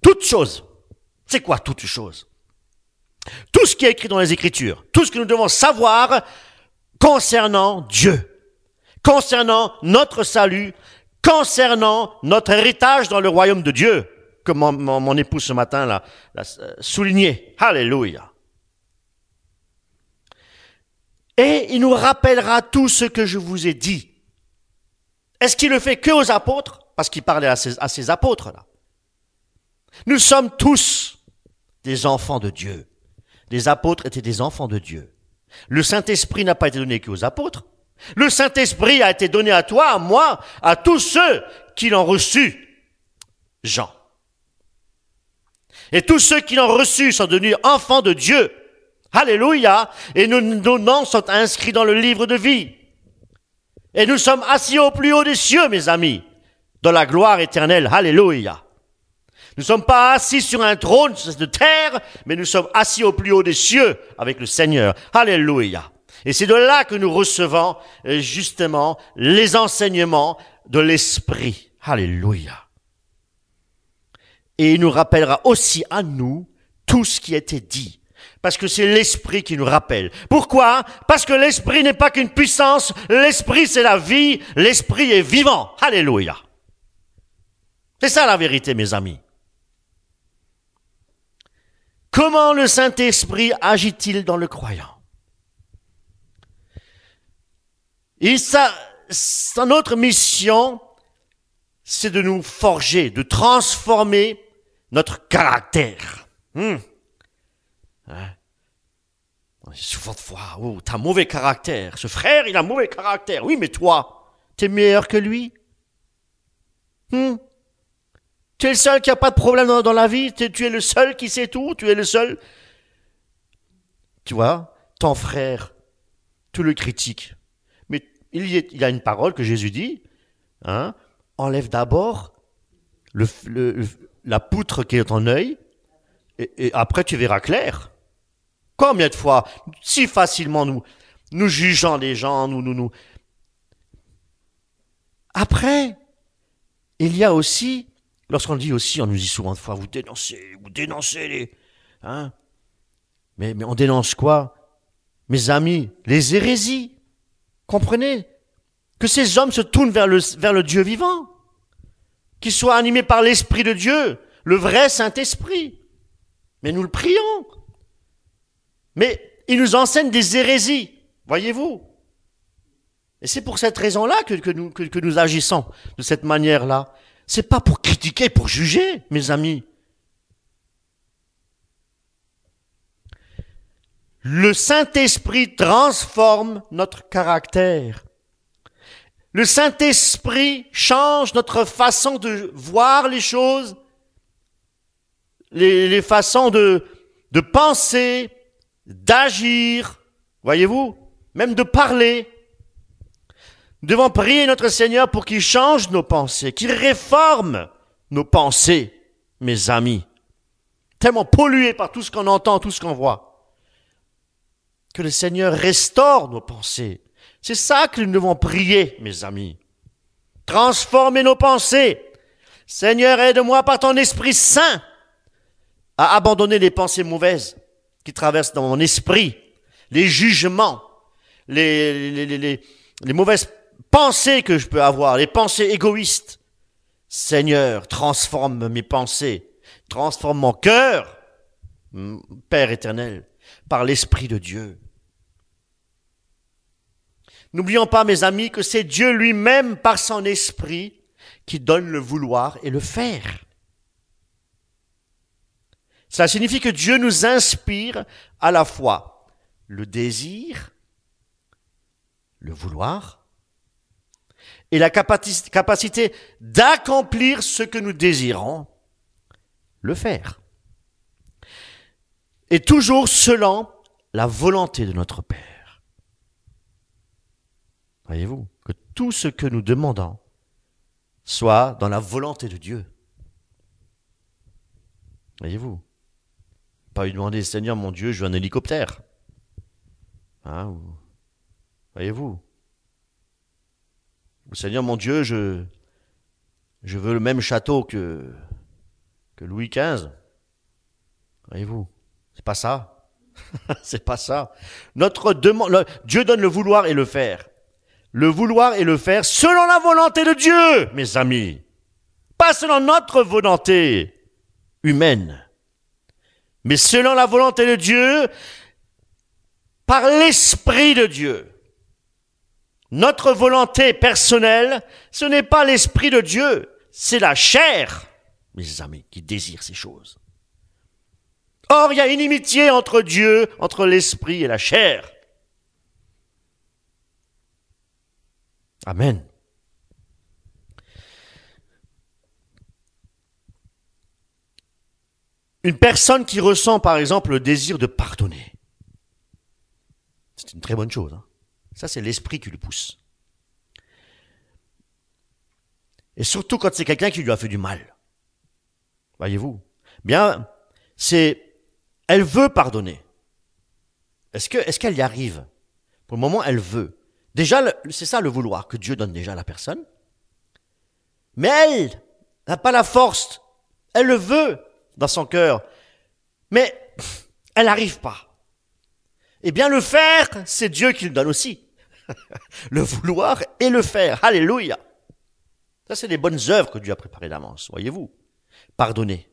Toutes choses. C'est quoi toutes choses? Tout ce qui est écrit dans les Écritures, tout ce que nous devons savoir concernant Dieu, concernant notre salut, concernant notre héritage dans le royaume de Dieu, comme mon épouse ce matin l'a souligné. Alléluia. Et il nous rappellera tout ce que je vous ai dit. Est-ce qu'il le fait que aux apôtres? Parce qu'il parlait à ces apôtres-là. Nous sommes tous des enfants de Dieu. Les apôtres étaient des enfants de Dieu. Le Saint-Esprit n'a pas été donné qu'aux apôtres. Le Saint-Esprit a été donné à toi, à moi, à tous ceux qui l'ont reçu. Jean. Et tous ceux qui l'ont reçu sont devenus enfants de Dieu. Alléluia. Et nos noms sont inscrits dans le livre de vie. Et nous sommes assis au plus haut des cieux, mes amis, dans la gloire éternelle. Alléluia. Nous ne sommes pas assis sur un trône de terre, mais nous sommes assis au plus haut des cieux avec le Seigneur. Alléluia. Et c'est de là que nous recevons justement les enseignements de l'Esprit. Alléluia. Et il nous rappellera aussi à nous tout ce qui a été dit. Parce que c'est l'Esprit qui nous rappelle. Pourquoi? Parce que l'Esprit n'est pas qu'une puissance. L'Esprit, c'est la vie. L'Esprit est vivant. Alléluia. C'est ça la vérité, mes amis. Comment le Saint-Esprit agit-il dans le croyant? Et ça, notre mission, c'est de nous forger, de transformer notre caractère. Souvent de fois, oh, t'as mauvais caractère. Ce frère, il a mauvais caractère. Oui, mais toi, t'es meilleur que lui. Tu es le seul qui n'a pas de problème dans la vie. Tu es le seul qui sait tout. Tu es le seul. Tu vois, ton frère, tu le critiques. Mais il y a une parole que Jésus dit. Enlève d'abord la poutre qui est dans ton œil. Et après, tu verras clair. Combien de fois, si facilement nous jugeons les gens, nous. Après, il y a aussi, lorsqu'on dit aussi, on nous dit souvent de fois, vous dénoncez les, mais on dénonce quoi? Mes amis, les hérésies. Comprenez? Que ces hommes se tournent vers le Dieu vivant. Qu'ils soient animés par l'Esprit de Dieu, le vrai Saint-Esprit. Mais nous le prions. Mais il nous enseigne des hérésies, voyez-vous. Et c'est pour cette raison-là que nous agissons de cette manière-là. C'est pas pour critiquer, pour juger, mes amis. Le Saint-Esprit transforme notre caractère. Le Saint-Esprit change notre façon de voir les choses, les façons de penser, d'agir, voyez-vous, même de parler. Nous devons prier notre Seigneur pour qu'il change nos pensées, qu'il réforme nos pensées, mes amis, tellement pollués par tout ce qu'on entend, tout ce qu'on voit. Que le Seigneur restaure nos pensées. C'est ça que nous devons prier, mes amis. Transformer nos pensées. Seigneur, aide-moi par ton Esprit Saint à abandonner les pensées mauvaises qui traversent dans mon esprit, les jugements, les mauvaises pensées que je peux avoir, les pensées égoïstes. Seigneur, transforme mes pensées, transforme mon cœur, Père éternel, par l'Esprit de Dieu. N'oublions pas, mes amis, que c'est Dieu lui-même, par son Esprit, qui donne le vouloir et le faire. Cela signifie que Dieu nous inspire à la fois le désir, le vouloir, et la capacité d'accomplir ce que nous désirons, le faire. Et toujours selon la volonté de notre Père. Voyez-vous, que tout ce que nous demandons soit dans la volonté de Dieu. Voyez-vous, pas lui demander, Seigneur mon Dieu, je veux un hélicoptère. Voyez-vous, Seigneur mon Dieu, je veux le même château que Louis XV. Voyez-vous, c'est pas ça. C'est pas ça. Dieu donne le vouloir et le faire. Le vouloir et le faire selon la volonté de Dieu, mes amis. Pas selon notre volonté humaine, mais selon la volonté de Dieu, par l'Esprit de Dieu. Notre volonté personnelle, ce n'est pas l'Esprit de Dieu, c'est la chair, mes amis, qui désire ces choses. Or, il y a inimitié entre Dieu, entre l'esprit et la chair. Amen. Une personne qui ressent, par exemple, le désir de pardonner, c'est une très bonne chose. Hein. Ça, c'est l'esprit qui le pousse. Et surtout quand c'est quelqu'un qui lui a fait du mal. Voyez-vous? Bien, elle veut pardonner. Est-ce qu'elle y arrive? Pour le moment, elle veut. Déjà, c'est ça le vouloir que Dieu donne déjà à la personne. Mais elle n'a pas la force. Elle le veut dans son cœur. Mais elle n'arrive pas. Eh bien, le faire, c'est Dieu qui le donne aussi. Le vouloir et le faire. Alléluia. Ça, c'est les bonnes œuvres que Dieu a préparées d'avance, voyez-vous. Pardonner.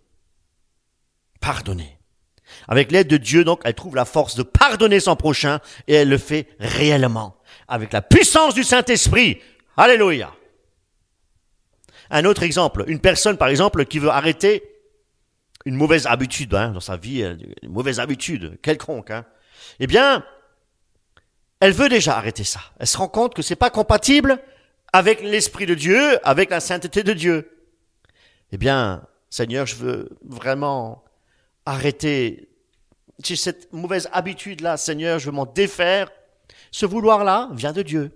Pardonner. Avec l'aide de Dieu, donc, elle trouve la force de pardonner son prochain et elle le fait réellement. Avec la puissance du Saint-Esprit. Alléluia. Un autre exemple. Une personne, par exemple, qui veut arrêter une mauvaise habitude dans sa vie, une mauvaise habitude quelconque. Eh bien, elle veut déjà arrêter ça. Elle se rend compte que c'est pas compatible avec l'Esprit de Dieu, avec la sainteté de Dieu. Eh bien, Seigneur, je veux vraiment arrêter cette mauvaise habitude-là. Seigneur, je veux m'en défaire. Ce vouloir-là vient de Dieu.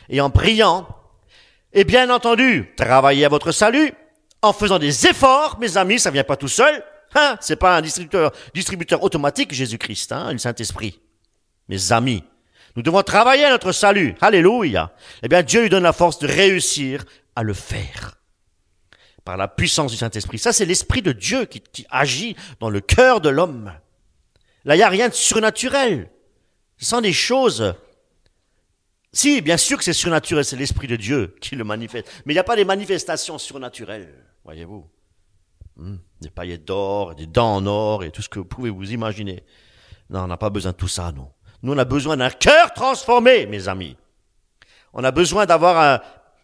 Et en priant, et bien entendu, travaillez à votre salut, en faisant des efforts, mes amis, ça vient pas tout seul. C'est pas un distributeur automatique, Jésus-Christ, le Saint-Esprit. Mes amis, nous devons travailler à notre salut. Alléluia. Eh bien, Dieu lui donne la force de réussir à le faire. Par la puissance du Saint-Esprit. Ça, c'est l'Esprit de Dieu qui agit dans le cœur de l'homme. Là, il n'y a rien de surnaturel. Ce sont des choses. Si, bien sûr que c'est surnaturel, c'est l'Esprit de Dieu qui le manifeste. Mais il n'y a pas des manifestations surnaturelles, voyez-vous. Des paillettes d'or, des dents en or et tout ce que vous pouvez vous imaginer. Non, on n'a pas besoin de tout ça, non. Nous, on a besoin d'un cœur transformé, mes amis. On a besoin d'avoir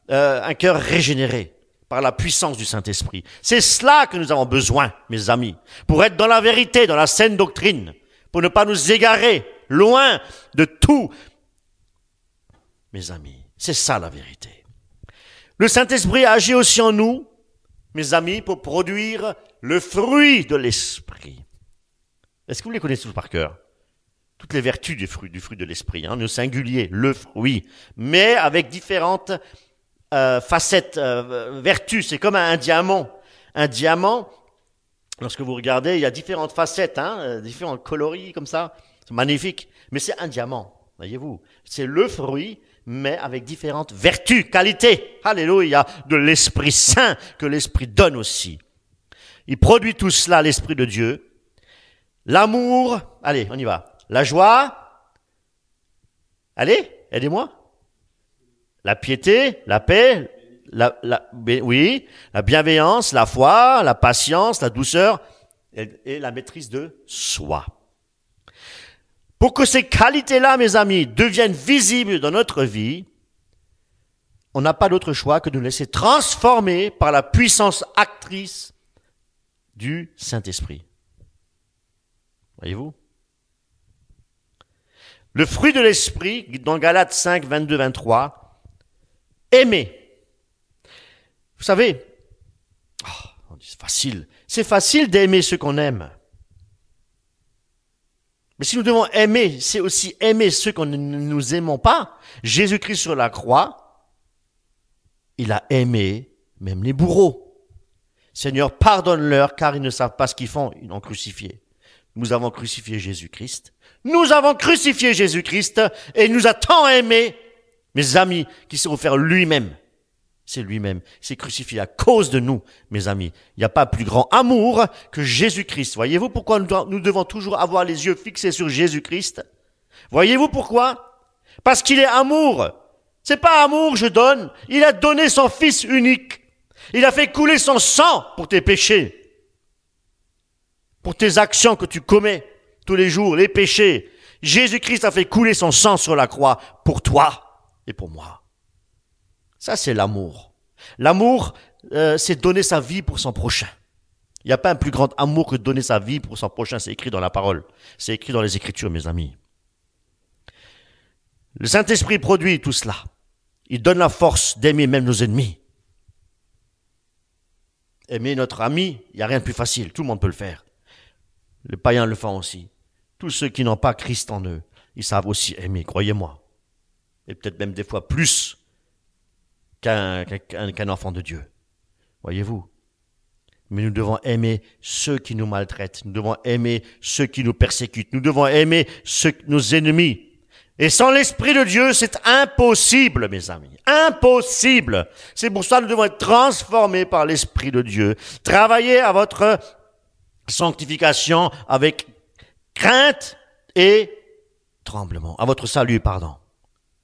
un cœur régénéré par la puissance du Saint-Esprit. C'est cela que nous avons besoin, mes amis, pour être dans la vérité, dans la saine doctrine, pour ne pas nous égarer loin de tout. Mes amis, c'est ça la vérité. Le Saint-Esprit agit aussi en nous, mes amis, pour produire le fruit de l'Esprit. Est-ce que vous les connaissez tous par cœur? Toutes les vertus du fruit de l'Esprit, au singulier, le fruit, mais avec différentes facettes, vertus. C'est comme un diamant. Un diamant, lorsque vous regardez, il y a différentes facettes, différents coloris comme ça. C'est magnifique, mais c'est un diamant, voyez-vous. C'est le fruit, mais avec différentes vertus, qualités, alléluia, de l'Esprit Saint que l'Esprit donne aussi. Il produit tout cela, l'Esprit de Dieu. L'amour, allez, on y va. La joie, allez, aidez-moi. La piété, la paix, la bienveillance, la foi, la patience, la douceur et la maîtrise de soi. Pour que ces qualités-là, mes amis, deviennent visibles dans notre vie, on n'a pas d'autre choix que de nous laisser transformer par la puissance actrice du Saint-Esprit. Voyez-vous? Le fruit de l'Esprit, dans Galates 5, 22, 23, aimer. Vous savez, c'est facile d'aimer ceux qu'on aime. Mais si nous devons aimer, c'est aussi aimer ceux que nous ne nous aimons pas. Jésus-Christ sur la croix, il a aimé même les bourreaux. Seigneur, pardonne-leur car ils ne savent pas ce qu'ils font. Ils l'ont crucifié. Nous avons crucifié Jésus-Christ. Nous avons crucifié Jésus-Christ et il nous a tant aimés, mes amis, qu'il s'est offert lui-même. C'est lui-même. Il s'est crucifié à cause de nous, mes amis. Il n'y a pas plus grand amour que Jésus-Christ. Voyez-vous pourquoi nous devons toujours avoir les yeux fixés sur Jésus-Christ? Voyez-vous pourquoi? Parce qu'il est amour. C'est pas amour, je donne. Il a donné son Fils unique. Il a fait couler son sang pour tes péchés. Pour tes actions que tu commets tous les jours, les péchés. Jésus-Christ a fait couler son sang sur la croix pour toi et pour moi. Ça, c'est l'amour. L'amour, c'est donner sa vie pour son prochain. Il n'y a pas un plus grand amour que de donner sa vie pour son prochain. C'est écrit dans la parole. C'est écrit dans les Écritures, mes amis. Le Saint-Esprit produit tout cela. Il donne la force d'aimer même nos ennemis. Aimer notre ami, il n'y a rien de plus facile. Tout le monde peut le faire. Les païens le font aussi. Tous ceux qui n'ont pas Christ en eux, ils savent aussi aimer, croyez-moi. Et peut-être même des fois plus qu'un enfant de Dieu. Voyez-vous. Mais nous devons aimer ceux qui nous maltraitent. Nous devons aimer ceux qui nous persécutent. Nous devons aimer nos ennemis. Et sans l'Esprit de Dieu, c'est impossible, mes amis. Impossible. C'est pour ça que nous devons être transformés par l'Esprit de Dieu. Travailler à votre sanctification avec crainte et tremblement. À votre salut, pardon.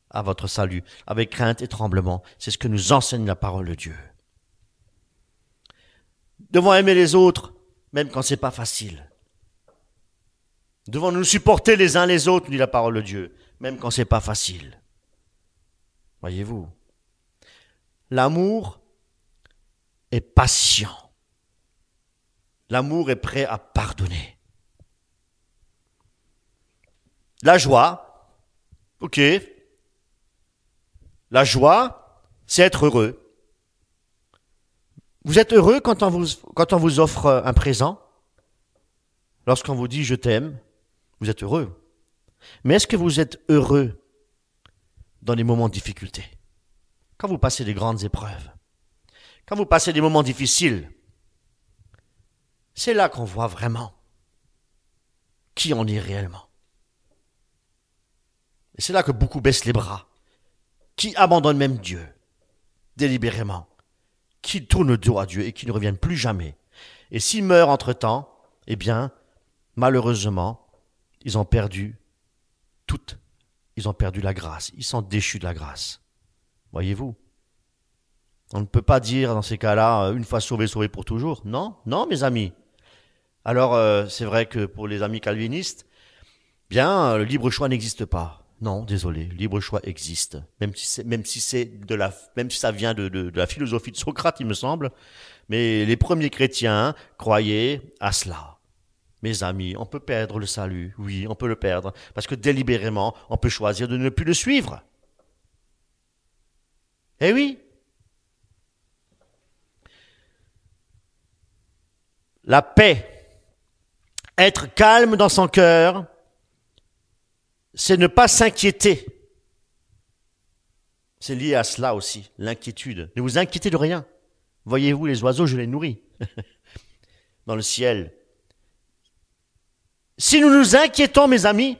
À votre salut, avec crainte et tremblement. C'est ce que nous enseigne la parole de Dieu. Nous devons aimer les autres, même quand c'est pas facile. Nous devons nous supporter les uns les autres, dit la parole de Dieu, même quand c'est pas facile. Voyez-vous, l'amour est patient. L'amour est prêt à pardonner. La joie, ok. La joie, c'est être heureux. Vous êtes heureux quand on vous offre un présent? Lorsqu'on vous dit « je t'aime », vous êtes heureux. Mais est-ce que vous êtes heureux dans les moments de difficulté? Quand vous passez des grandes épreuves, quand vous passez des moments difficiles, c'est là qu'on voit vraiment qui on est réellement. Et c'est là que beaucoup baissent les bras, qui abandonnent même Dieu, délibérément, qui tournent le dos à Dieu et qui ne reviennent plus jamais. Et s'ils meurent entre-temps, eh bien, malheureusement, ils ont perdu la grâce. Ils sont déchus de la grâce. Voyez-vous? On ne peut pas dire dans ces cas-là, une fois sauvé, sauvé pour toujours. Non, non, mes amis. Alors, c'est vrai que pour les amis calvinistes, bien, le libre choix n'existe pas. Non, désolé, le libre choix existe. Même si ça vient de la philosophie de Socrate, il me semble. Mais les premiers chrétiens croyaient à cela. Mes amis, on peut perdre le salut. Oui, on peut le perdre. Parce que délibérément, on peut choisir de ne plus le suivre. Eh oui. La paix, être calme dans son cœur, c'est ne pas s'inquiéter. C'est lié à cela aussi, l'inquiétude. Ne vous inquiétez de rien. Voyez-vous, les oiseaux, je les nourris dans le ciel. Si nous nous inquiétons, mes amis,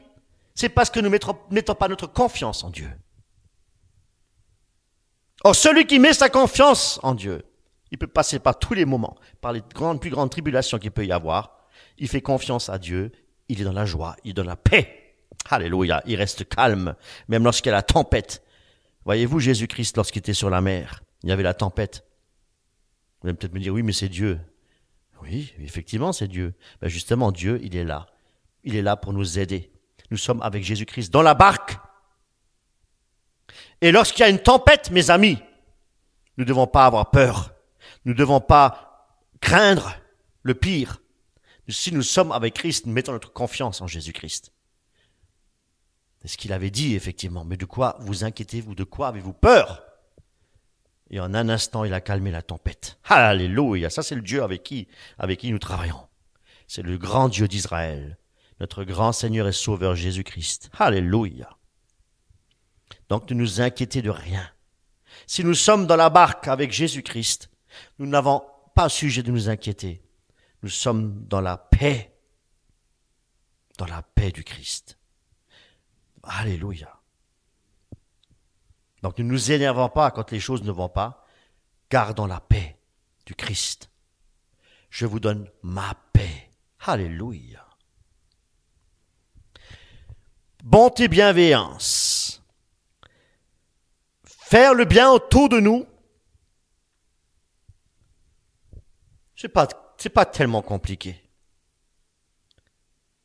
c'est parce que nous ne mettons pas notre confiance en Dieu. Or, celui qui met sa confiance en Dieu, il peut passer par tous les moments, par les plus grandes tribulations qu'il peut y avoir. Il fait confiance à Dieu, il est dans la joie, il est dans la paix. Alléluia, il reste calme, même lorsqu'il y a la tempête. Voyez-vous, Jésus-Christ, lorsqu'il était sur la mer, il y avait la tempête. Vous allez peut-être me dire, oui, mais c'est Dieu. Oui, effectivement, c'est Dieu. Ben justement, Dieu, il est là. Il est là pour nous aider. Nous sommes avec Jésus-Christ dans la barque. Et lorsqu'il y a une tempête, mes amis, nous ne devons pas avoir peur. Nous ne devons pas craindre le pire. Si nous sommes avec Christ, nous mettons notre confiance en Jésus-Christ. C'est ce qu'il avait dit, effectivement. Mais de quoi vous inquiétez-vous? De quoi avez-vous peur? Et en un instant, il a calmé la tempête. Alléluia! Ça, c'est le Dieu avec qui nous travaillons. C'est le grand Dieu d'Israël. Notre grand Seigneur et Sauveur Jésus-Christ. Alléluia! Donc, ne nous inquiétez de rien. Si nous sommes dans la barque avec Jésus-Christ, nous n'avons pas sujet de nous inquiéter. Nous sommes dans la paix du Christ. Alléluia. Donc ne nous énervons pas quand les choses ne vont pas. Gardons la paix du Christ. Je vous donne ma paix. Alléluia. Bonté, bienveillance. Faire le bien autour de nous, c'est pas tellement compliqué.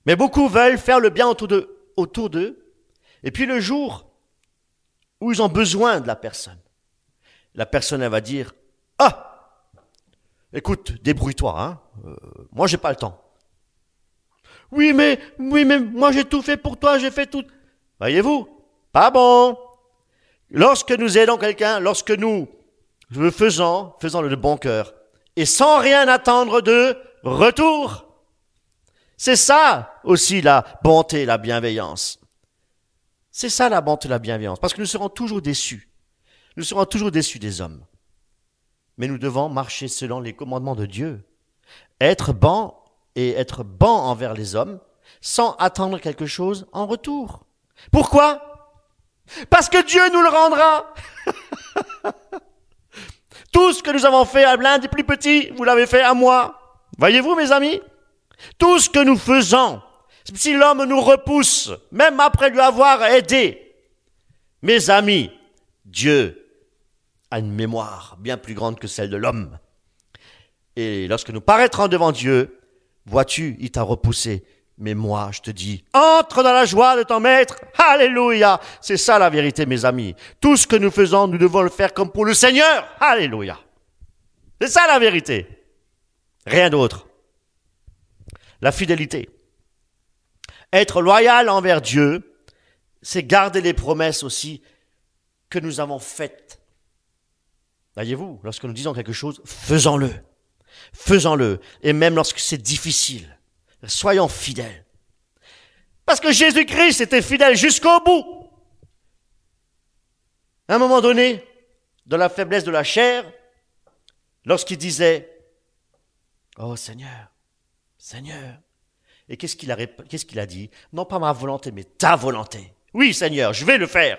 Mais beaucoup veulent faire le bien autour d'eux. Et puis le jour où ils ont besoin de la personne, elle va dire « Ah, Écoute, débrouille-toi, hein. Moi, j'ai pas le temps. Oui, mais moi, j'ai tout fait pour toi, j'ai fait tout. Voyez-vous, pas bon. Lorsque nous aidons quelqu'un, lorsque nous faisons-le de bon cœur, et sans rien attendre de retour. C'est ça aussi la bonté, la bienveillance. C'est ça la bonté, la bienveillance, parce que nous serons toujours déçus. Nous serons toujours déçus des hommes. Mais nous devons marcher selon les commandements de Dieu. Être bon envers les hommes, sans attendre quelque chose en retour. Pourquoi? Parce que Dieu nous le rendra. Tout ce que nous avons fait à l'un des plus petits, vous l'avez fait à moi. Voyez-vous, mes amis? Tout ce que nous faisons, si l'homme nous repousse, même après lui avoir aidé, mes amis, Dieu a une mémoire bien plus grande que celle de l'homme. Et lorsque nous paraîtrons devant Dieu, vois-tu, il t'a repoussé. Mais moi, je te dis, entre dans la joie de ton maître. Alléluia. C'est ça la vérité, mes amis. Tout ce que nous faisons, nous devons le faire comme pour le Seigneur. Alléluia. C'est ça la vérité. Rien d'autre. La fidélité. Être loyal envers Dieu, c'est garder les promesses aussi que nous avons faites. Voyez-vous, lorsque nous disons quelque chose, faisons-le. Faisons-le. Et même lorsque c'est difficile, soyons fidèles. Parce que Jésus-Christ était fidèle jusqu'au bout. À un moment donné, dans la faiblesse de la chair, lorsqu'il disait, « Oh Seigneur, Seigneur », et qu'est-ce qu'il a dit? Non pas ma volonté, mais ta volonté. Oui Seigneur, je vais le faire.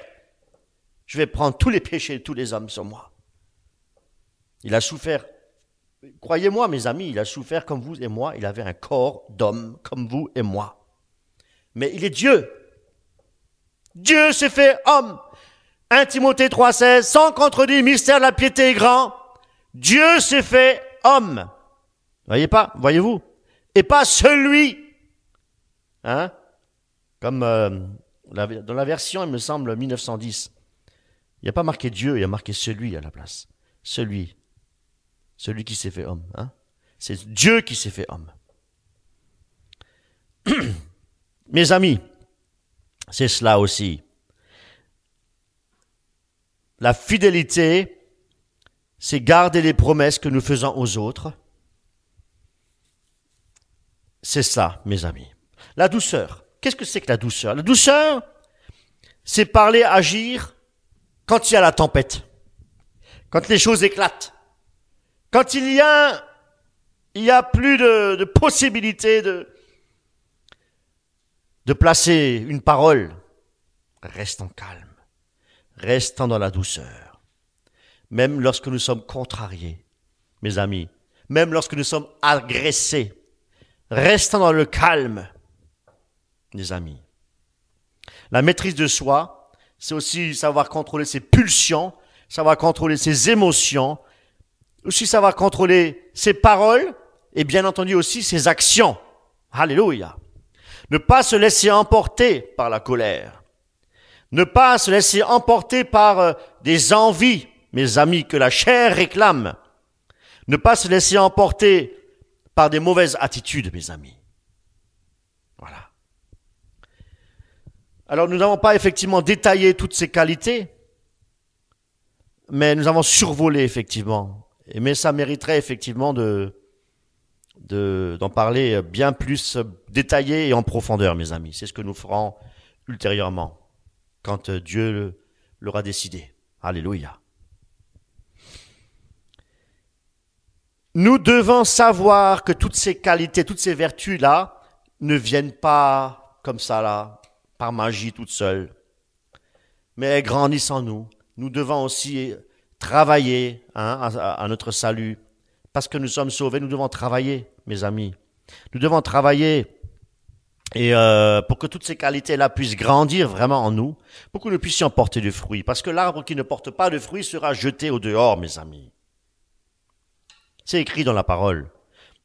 Je vais prendre tous les péchés de tous les hommes sur moi. Il a souffert, croyez-moi mes amis, il a souffert comme vous et moi, il avait un corps d'homme comme vous et moi. Mais il est Dieu. Dieu s'est fait homme. 1 Timothée 3,16, sans contredit, mystère de la piété est grand. Dieu s'est fait homme. Voyez-vous? Et pas celui. Hein? Comme dans la version, il me semble, 1910. Il n'y a pas marqué Dieu, il y a marqué celui à la place. Celui qui s'est fait homme. Hein? C'est Dieu qui s'est fait homme. Mes amis, c'est cela aussi. La fidélité, c'est garder les promesses que nous faisons aux autres. C'est ça, mes amis. La douceur. Qu'est-ce que c'est que la douceur? La douceur, c'est parler, agir quand il y a la tempête, quand les choses éclatent. Quand il y a plus de possibilité de placer une parole, restons calmes, restons dans la douceur. Même lorsque nous sommes contrariés, mes amis, même lorsque nous sommes agressés, restons dans le calme, mes amis. La maîtrise de soi, c'est aussi savoir contrôler ses pulsions, savoir contrôler ses émotions, aussi savoir contrôler ses paroles et bien entendu aussi ses actions. Alléluia. Ne pas se laisser emporter par la colère. Ne pas se laisser emporter par des envies, mes amis, que la chair réclame. Ne pas se laisser emporter par des mauvaises attitudes, mes amis. Voilà. Alors nous n'avons pas effectivement détaillé toutes ces qualités, mais nous avons survolé effectivement. Mais ça mériterait effectivement d'en parler bien plus détaillé et en profondeur, mes amis. C'est ce que nous ferons ultérieurement, quand Dieu l'aura décidé. Alléluia. Nous devons savoir que toutes ces qualités, toutes ces vertus-là, ne viennent pas comme ça, là, par magie toute seule, mais elles grandissent en nous. Nous devons aussi travailler à notre salut. Parce que nous sommes sauvés, nous devons travailler, mes amis. Nous devons travailler et pour que toutes ces qualités-là puissent grandir vraiment en nous, pour que nous puissions porter du fruit. Parce que l'arbre qui ne porte pas de fruit sera jeté au dehors, mes amis. C'est écrit dans la parole.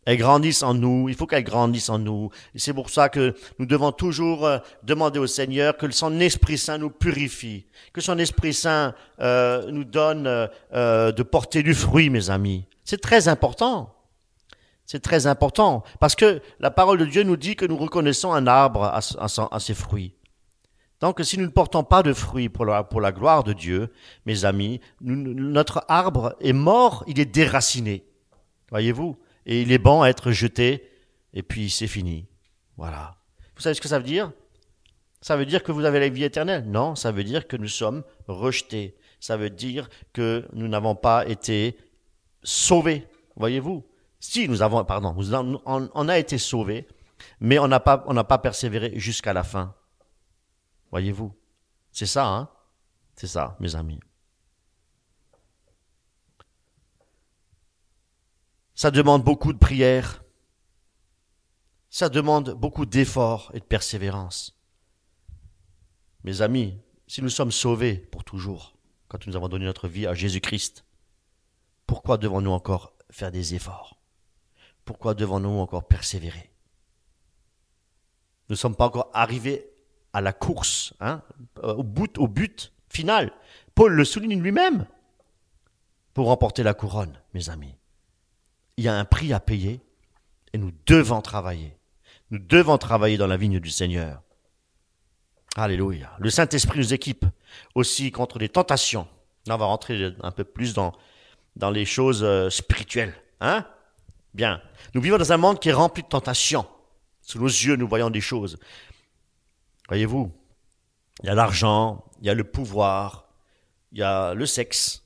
Elles grandissent en nous, il faut qu'elles grandissent en nous. Et c'est pour ça que nous devons toujours demander au Seigneur que son Esprit Saint nous purifie, que son Esprit Saint nous donne de porter du fruit, mes amis. C'est très important. C'est très important parce que la parole de Dieu nous dit que nous reconnaissons un arbre à ses fruits. Donc, si nous ne portons pas de fruits pour la gloire de Dieu, mes amis, notre arbre est mort, il est déraciné. Voyez-vous? Et il est bon à être jeté, et puis c'est fini. Voilà. Vous savez ce que ça veut dire? Ça veut dire que vous avez la vie éternelle? Non, ça veut dire que nous sommes rejetés. Ça veut dire que nous n'avons pas été sauvés. Voyez-vous? Si nous avons, pardon, on a été sauvés, mais on n'a pas persévéré jusqu'à la fin. Voyez-vous? C'est ça, hein? C'est ça, mes amis. Ça demande beaucoup de prière. Ça demande beaucoup d'efforts et de persévérance. Mes amis, si nous sommes sauvés pour toujours, quand nous avons donné notre vie à Jésus-Christ, pourquoi devons-nous encore faire des efforts? Pourquoi devons-nous encore persévérer? Nous ne sommes pas encore arrivés à la course, hein, au but final. Paul le souligne lui-même pour remporter la couronne, mes amis. Il y a un prix à payer et nous devons travailler. Nous devons travailler dans la vigne du Seigneur. Alléluia. Le Saint-Esprit nous équipe aussi contre les tentations. Là, on va rentrer un peu plus dans les choses spirituelles. Hein? Bien. Nous vivons dans un monde qui est rempli de tentations. Sous nos yeux, nous voyons des choses. Voyez-vous, il y a l'argent, il y a le pouvoir, il y a le sexe,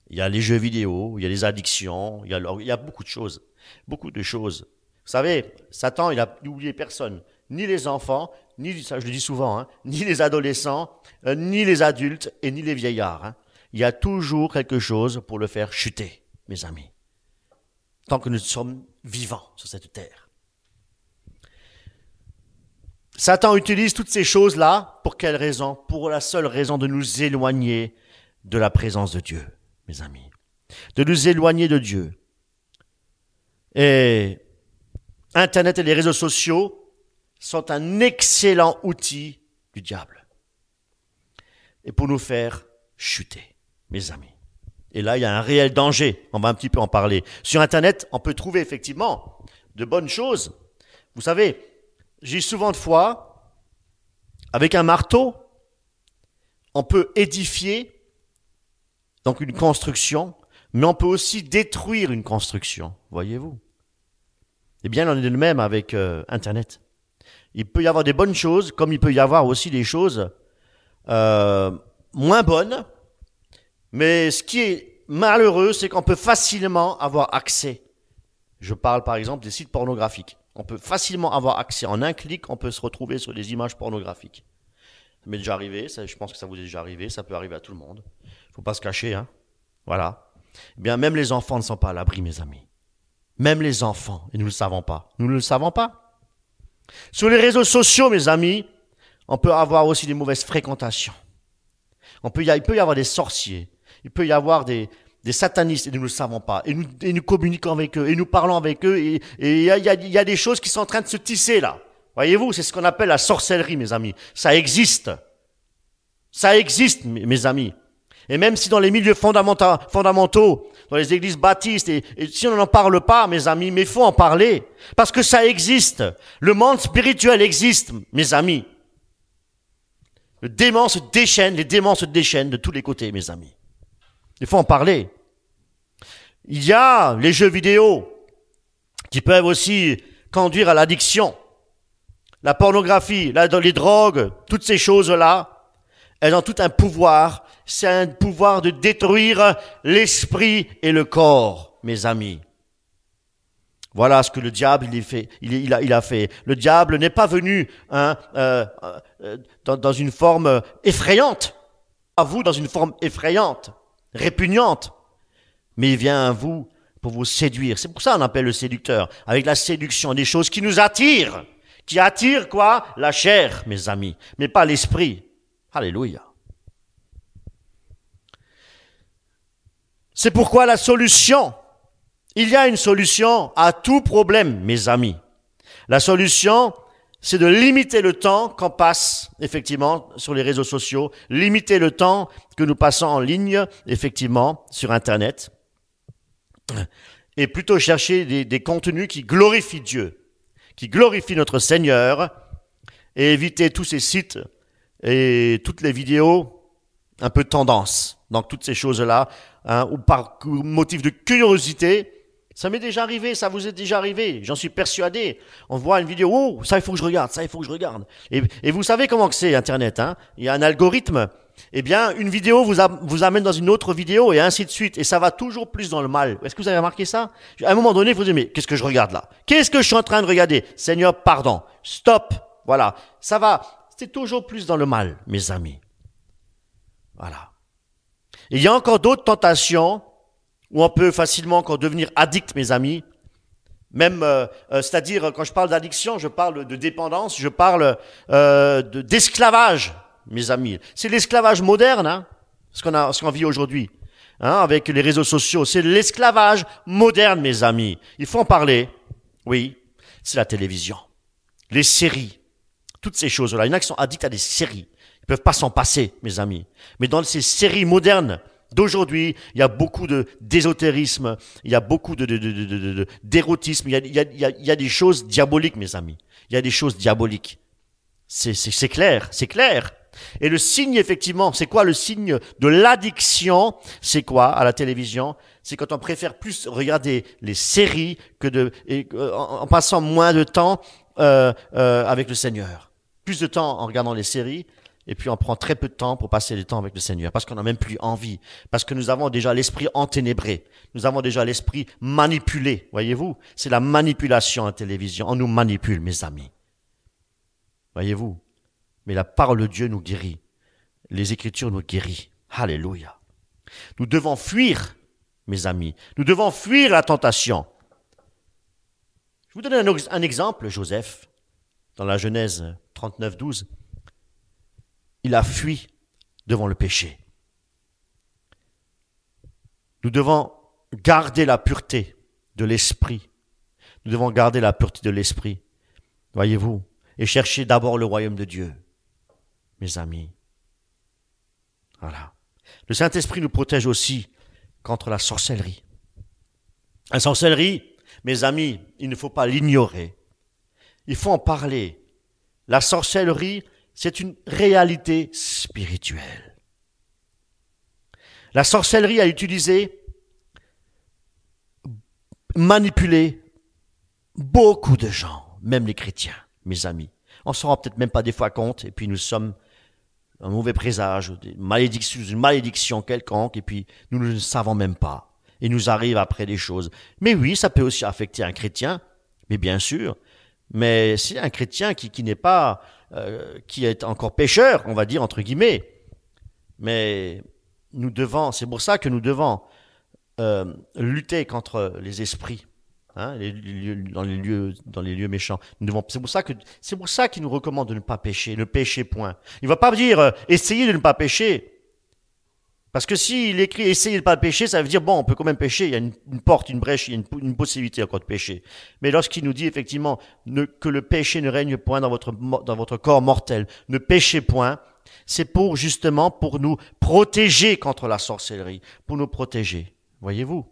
il y a les jeux vidéo, il y a les addictions, il y a beaucoup de choses. Beaucoup de choses. Vous savez, Satan, il a oublié personne. Ni les enfants, ça je le dis souvent, hein, ni les adolescents, ni les adultes et ni les vieillards. Hein. Il y a toujours quelque chose pour le faire chuter, mes amis. Tant que nous sommes vivants sur cette terre. Satan utilise toutes ces choses-là, pour quelle raison? Pour la seule raison de nous éloigner de la présence de Dieu, mes amis. De nous éloigner de Dieu. Et Internet et les réseaux sociaux sont un excellent outil du diable. Et pour nous faire chuter, mes amis. Et là, il y a un réel danger. On va un petit peu en parler. Sur Internet, on peut trouver effectivement de bonnes choses. Vous savez, j'ai souvent de fois, avec un marteau, on peut édifier donc une construction, mais on peut aussi détruire une construction, voyez-vous. Eh bien, on est de même avec Internet. Il peut y avoir des bonnes choses, comme il peut y avoir aussi des choses moins bonnes, mais ce qui est malheureux, c'est qu'on peut facilement avoir accès. Je parle par exemple des sites pornographiques. On peut facilement avoir accès. En un clic, on peut se retrouver sur des images pornographiques. Ça m'est déjà arrivé, je pense que ça vous est déjà arrivé, ça peut arriver à tout le monde. Il ne faut pas se cacher, hein. Voilà. Eh bien, même les enfants ne sont pas à l'abri, mes amis. Même les enfants, et nous ne le savons pas. Nous ne le savons pas. Sur les réseaux sociaux, mes amis, on peut avoir aussi des mauvaises fréquentations. Il peut y avoir des sorciers. Il peut y avoir des satanistes, et nous ne le savons pas. Et nous communiquons avec eux, et nous parlons avec eux, et il y a des choses qui sont en train de se tisser là. Voyez-vous, c'est ce qu'on appelle la sorcellerie, mes amis. Ça existe. Ça existe, mes amis. Et même si dans les milieux fondamentaux, dans les églises baptistes, et si on n'en parle pas, mes amis, mais il faut en parler. Parce que ça existe. Le monde spirituel existe, mes amis. Les démons se déchaînent de tous les côtés, mes amis. Il faut en parler. Il y a les jeux vidéo qui peuvent aussi conduire à l'addiction. La pornographie, les drogues, toutes ces choses-là, elles ont tout un pouvoir. C'est un pouvoir de détruire l'esprit et le corps, mes amis. Voilà ce que le diable il a fait. Le diable n'est pas venu dans une forme effrayante, à vous dans une forme effrayante, répugnante, mais il vient à vous pour vous séduire. C'est pour ça qu'on appelle le séducteur, avec la séduction, des choses qui nous attirent, qui attirent quoi? La chair, mes amis, mais pas l'esprit. Alléluia. C'est pourquoi la solution, il y a une solution à tout problème, mes amis. La solution, c'est de limiter le temps qu'on passe, effectivement, sur les réseaux sociaux, limiter le temps que nous passons en ligne, effectivement, sur Internet. et plutôt chercher des contenus qui glorifient Dieu, qui glorifient notre Seigneur, et éviter tous ces sites et toutes les vidéos un peu tendance. Donc toutes ces choses-là, hein, ou par motif de curiosité, ça m'est déjà arrivé, ça vous est déjà arrivé, j'en suis persuadé. On voit une vidéo, oh, ça il faut que je regarde, ça il faut que je regarde. Et vous savez comment que c'est Internet, hein? Il y a un algorithme. Eh bien, une vidéo vous amène dans une autre vidéo et ainsi de suite. Et ça va toujours plus dans le mal. Est-ce que vous avez remarqué ça? À un moment donné, vous dites, mais qu'est-ce que je regarde là? Qu'est-ce que je suis en train de regarder? Seigneur, pardon. Stop. Voilà. Ça va. C'est toujours plus dans le mal, mes amis. Voilà. Il y a encore d'autres tentations où on peut facilement encore devenir addict, mes amis. Même, c'est-à-dire, quand je parle d'addiction, je parle de dépendance, je parle d'esclavage, mes amis. C'est l'esclavage moderne, hein, ce qu'on vit aujourd'hui, hein, avec les réseaux sociaux. C'est l'esclavage moderne, mes amis. Il faut en parler. Oui, c'est la télévision, les séries, toutes ces choses-là. Il y en a qui sont addicts à des séries. Ils peuvent pas s'en passer, mes amis. Mais dans ces séries modernes d'aujourd'hui, il y a beaucoup d'ésotérisme, il y a beaucoup d'érotisme, il y a des choses diaboliques, mes amis. Il y a des choses diaboliques. C'est clair, c'est clair. Et le signe, effectivement, c'est quoi le signe de l'addiction? C'est quoi à la télévision? C'est quand on préfère plus regarder les séries en passant moins de temps avec le Seigneur. Plus de temps en regardant les séries. Et puis on prend très peu de temps pour passer du temps avec le Seigneur, parce qu'on n'a même plus envie, parce que nous avons déjà l'esprit enténébré, nous avons déjà l'esprit manipulé, voyez-vous? C'est la manipulation à la télévision, on nous manipule, mes amis. Voyez-vous? Mais la parole de Dieu nous guérit, les Écritures nous guérissent. Alléluia. Nous devons fuir, mes amis, nous devons fuir la tentation. Je vous donne un exemple, Joseph, dans la Genèse 39, 12. Il a fui devant le péché. Nous devons garder la pureté de l'esprit. Nous devons garder la pureté de l'esprit, voyez-vous, et chercher d'abord le royaume de Dieu, mes amis. Voilà. Le Saint-Esprit nous protège aussi contre la sorcellerie. La sorcellerie, mes amis, il ne faut pas l'ignorer. Il faut en parler. La sorcellerie, c'est une réalité spirituelle. La sorcellerie a utilisé, manipulé beaucoup de gens, même les chrétiens, mes amis. On ne s'en rend peut-être même pas des fois compte, et puis nous sommes un mauvais présage, une malédiction quelconque, et puis nous ne le savons même pas. Il nous arrive après des choses. Mais oui, ça peut aussi affecter un chrétien, mais bien sûr. Mais c'est un chrétien qui n'est pas... qui est encore pécheur, on va dire, entre guillemets. Mais c'est pour ça que nous devons lutter contre les esprits, hein, dans les lieux méchants. C'est pour ça qu'il nous recommande de ne pas pécher, ne péchez point. Il ne va pas dire essayez de ne pas pécher. Parce que s'il écrit « essayez de ne pas pécher », ça veut dire, bon, on peut quand même pécher, il y a une porte, une brèche, il y a une possibilité encore de pécher. Mais lorsqu'il nous dit effectivement que le péché ne règne point dans votre corps mortel, ne péchez point, c'est justement pour nous protéger contre la sorcellerie, pour nous protéger. Voyez-vous,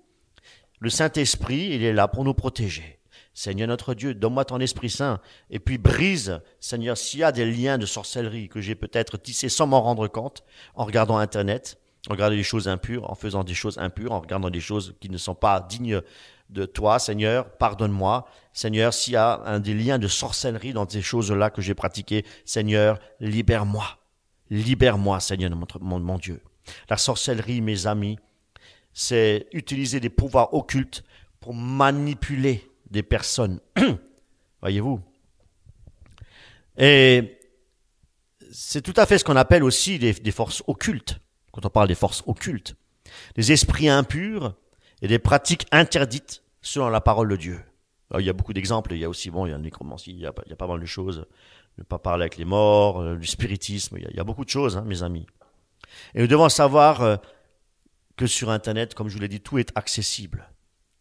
le Saint-Esprit, il est là pour nous protéger. Seigneur notre Dieu, donne-moi ton Esprit Saint, et puis brise, Seigneur, s'il y a des liens de sorcellerie que j'ai peut-être tissés sans m'en rendre compte, en regardant Internet, en regardant des choses impures, en faisant des choses impures, en regardant des choses qui ne sont pas dignes de toi, Seigneur, pardonne-moi. Seigneur, s'il y a des liens de sorcellerie dans ces choses-là que j'ai pratiquées, Seigneur, libère-moi. Libère-moi, Seigneur, mon Dieu. La sorcellerie, mes amis, c'est utiliser des pouvoirs occultes pour manipuler des personnes. Voyez-vous? Et c'est tout à fait ce qu'on appelle aussi des forces occultes. Quand on parle des forces occultes, des esprits impurs et des pratiques interdites selon la parole de Dieu. Alors, il y a beaucoup d'exemples, il y a aussi, il y a la nécromancie, il y a pas mal de choses, ne pas parler avec les morts, du spiritisme, il y a beaucoup de choses, hein, mes amis. Et nous devons savoir que sur Internet, comme je vous l'ai dit, tout est accessible.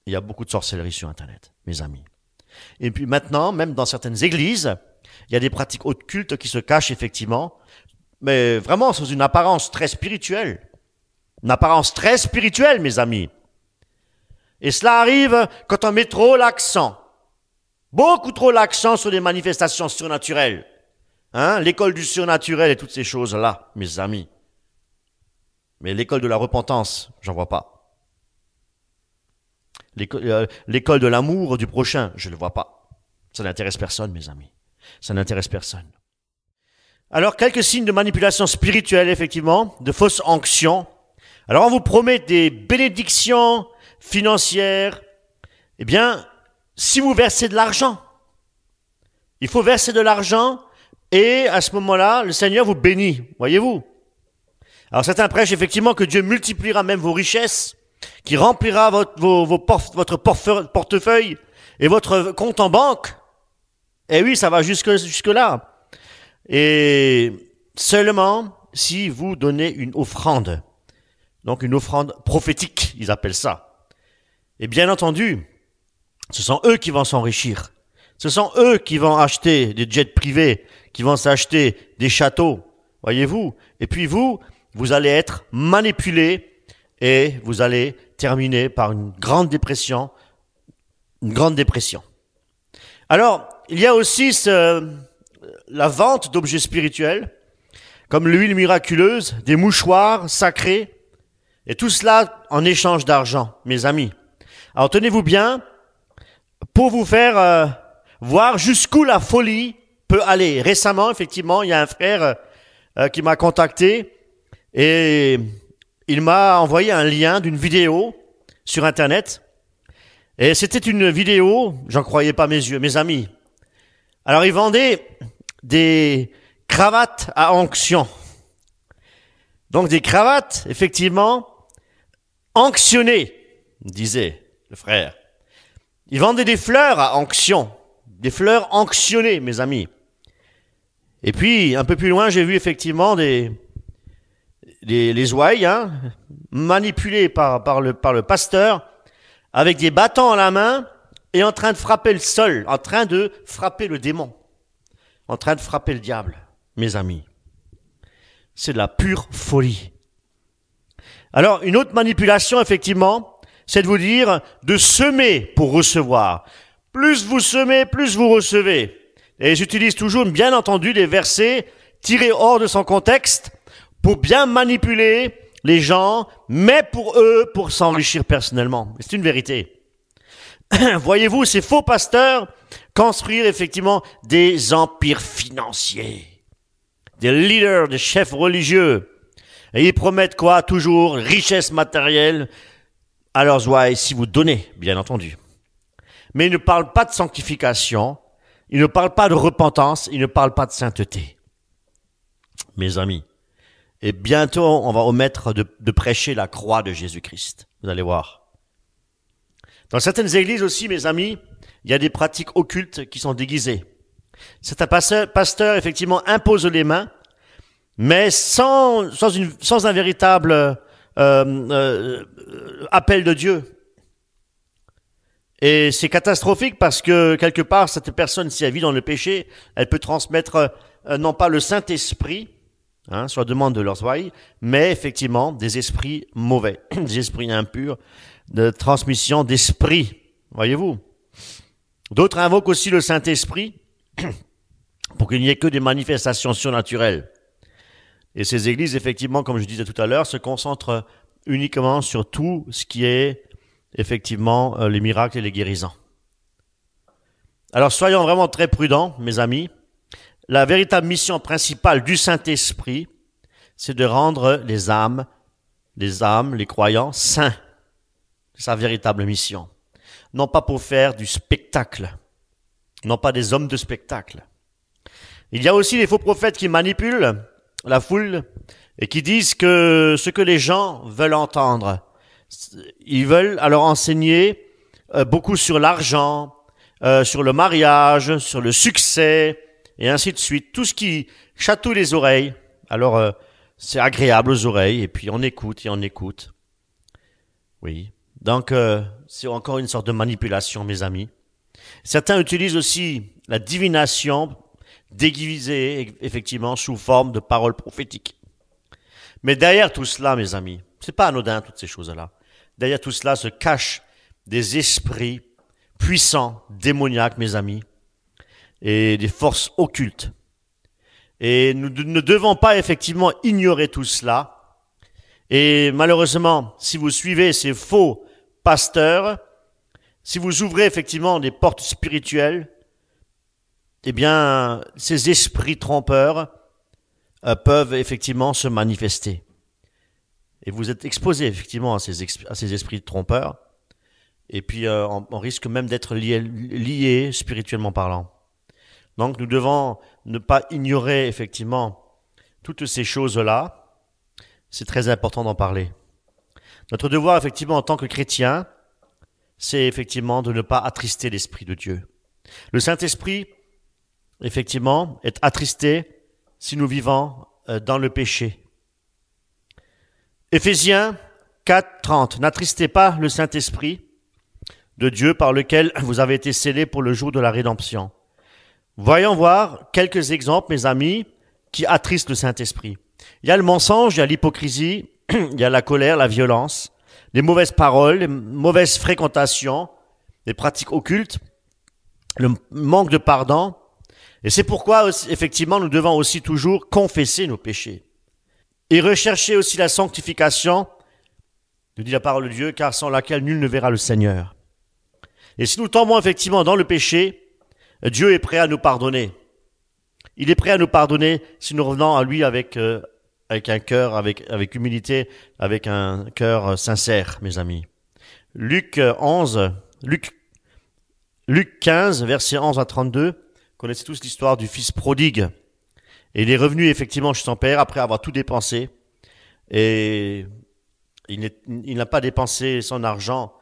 Il y a beaucoup de sorcellerie sur Internet, mes amis. Et puis maintenant, même dans certaines églises, il y a des pratiques occultes qui se cachent effectivement, mais vraiment sous une apparence très spirituelle. Une apparence très spirituelle, mes amis. Et cela arrive quand on met trop l'accent, beaucoup trop l'accent sur les manifestations surnaturelles. Hein, l'école du surnaturel et toutes ces choses-là, mes amis. Mais l'école de la repentance, j'en vois pas. L'école de l'amour du prochain, je ne le vois pas. Ça n'intéresse personne, mes amis. Ça n'intéresse personne. Alors, quelques signes de manipulation spirituelle, effectivement, de fausse onction. Alors, on vous promet des bénédictions financières. Eh bien, si vous versez de l'argent, il faut verser de l'argent et à ce moment-là, le Seigneur vous bénit, voyez-vous. Alors, certains prêchent effectivement que Dieu multipliera même vos richesses, qui remplira votre portefeuille et votre compte en banque. Et oui, ça va jusque-là. Et seulement si vous donnez une offrande, donc une offrande prophétique, ils appellent ça. Et bien entendu, ce sont eux qui vont s'enrichir. Ce sont eux qui vont acheter des jets privés, qui vont s'acheter des châteaux, voyez-vous. Et puis vous allez être manipulés et vous allez terminer par une grande dépression. Alors, il y a aussi la vente d'objets spirituels, comme l'huile miraculeuse, des mouchoirs sacrés, et tout cela en échange d'argent, mes amis. Alors tenez-vous bien, pour vous faire voir jusqu'où la folie peut aller. Récemment, effectivement, il y a un frère qui m'a contacté, et il m'a envoyé un lien d'une vidéo sur Internet, et c'était une vidéo, j'en croyais pas mes yeux, mes amis. Alors, ils vendaient des cravates à onction. Donc, des cravates, effectivement, onctionnées, disait le frère. Ils vendaient des fleurs à onction. Des fleurs onctionnées, mes amis. Et puis, un peu plus loin, j'ai vu effectivement les ouailles, hein, manipulées par le pasteur, avec des bâtons à la main, et en train de frapper le sol, en train de frapper le démon, en train de frapper le diable, mes amis. C'est de la pure folie. Alors, une autre manipulation, effectivement, c'est de vous dire de semer pour recevoir. Plus vous semez, plus vous recevez. Et j'utilise toujours, bien entendu, des versets tirés hors de son contexte pour bien manipuler les gens, mais pour eux, pour s'enrichir personnellement. C'est une vérité. Voyez-vous, ces faux pasteurs construire effectivement des empires financiers, des leaders, des chefs religieux. Et ils promettent quoi? Toujours richesse matérielle à leurs ouailles, si vous donnez, bien entendu. Mais ils ne parlent pas de sanctification, ils ne parlent pas de repentance, ils ne parlent pas de sainteté. Mes amis, et bientôt on va omettre de prêcher la croix de Jésus-Christ. Vous allez voir. Dans certaines églises aussi, mes amis, il y a des pratiques occultes qui sont déguisées. Certains pasteurs, effectivement, imposent les mains, mais sans un véritable appel de Dieu. Et c'est catastrophique parce que, quelque part, cette personne, si elle vit dans le péché, elle peut transmettre non pas le Saint-Esprit, sur la demande de leurs ouailles, mais effectivement des esprits mauvais, des esprits impurs, de transmission d'esprit, voyez-vous. D'autres invoquent aussi le Saint-Esprit pour qu'il n'y ait que des manifestations surnaturelles. Et ces églises, effectivement, comme je disais tout à l'heure, se concentrent uniquement sur tout ce qui est, effectivement, les miracles et les guérisons. Alors, soyons vraiment très prudents, mes amis. La véritable mission principale du Saint-Esprit, c'est de rendre les âmes, les croyants, saints. C'est sa véritable mission. Non pas pour faire du spectacle, non pas des hommes de spectacle. Il y a aussi les faux prophètes qui manipulent la foule et qui disent que ce que les gens veulent entendre. Ils veulent alors enseigner beaucoup sur l'argent, sur le mariage, sur le succès, et ainsi de suite. Tout ce qui chatouille les oreilles. Alors, c'est agréable aux oreilles, et puis on écoute et on écoute. Oui. Donc, c'est encore une sorte de manipulation, mes amis. Certains utilisent aussi la divination déguisée, effectivement, sous forme de paroles prophétiques. Mais derrière tout cela, mes amis, c'est pas anodin, toutes ces choses-là. Derrière tout cela se cachent des esprits puissants, démoniaques, mes amis, et des forces occultes. Et nous ne devons pas effectivement ignorer tout cela. Et malheureusement, si vous suivez ces faux pasteurs, si vous ouvrez effectivement des portes spirituelles, eh bien, ces esprits trompeurs peuvent effectivement se manifester. Et vous êtes exposé effectivement à ces esprits trompeurs. Et puis, on risque même d'être lié spirituellement parlant. Donc, nous devons ne pas ignorer effectivement toutes ces choses-là. C'est très important d'en parler. Notre devoir, effectivement, en tant que chrétien, c'est effectivement de ne pas attrister l'Esprit de Dieu. Le Saint-Esprit, effectivement, est attristé si nous vivons dans le péché. Éphésiens 4:30. N'attristez pas le Saint-Esprit de Dieu par lequel vous avez été scellés pour le jour de la rédemption. Voyons voir quelques exemples, mes amis, qui attristent le Saint-Esprit. Il y a le mensonge, il y a l'hypocrisie, il y a la colère, la violence, les mauvaises paroles, les mauvaises fréquentations, les pratiques occultes, le manque de pardon. Et c'est pourquoi, effectivement, nous devons aussi toujours confesser nos péchés. Et rechercher aussi la sanctification, nous dit la parole de Dieu, car sans laquelle nul ne verra le Seigneur. Et si nous tombons effectivement dans le péché, Dieu est prêt à nous pardonner. Il est prêt à nous pardonner si nous revenons à lui avec un cœur, avec humilité, avec un cœur sincère, mes amis. Luc 15, versets 11 à 32, vous connaissez tous l'histoire du fils prodigue. Et il est revenu effectivement chez son père après avoir tout dépensé. Et il n'a pas dépensé son argent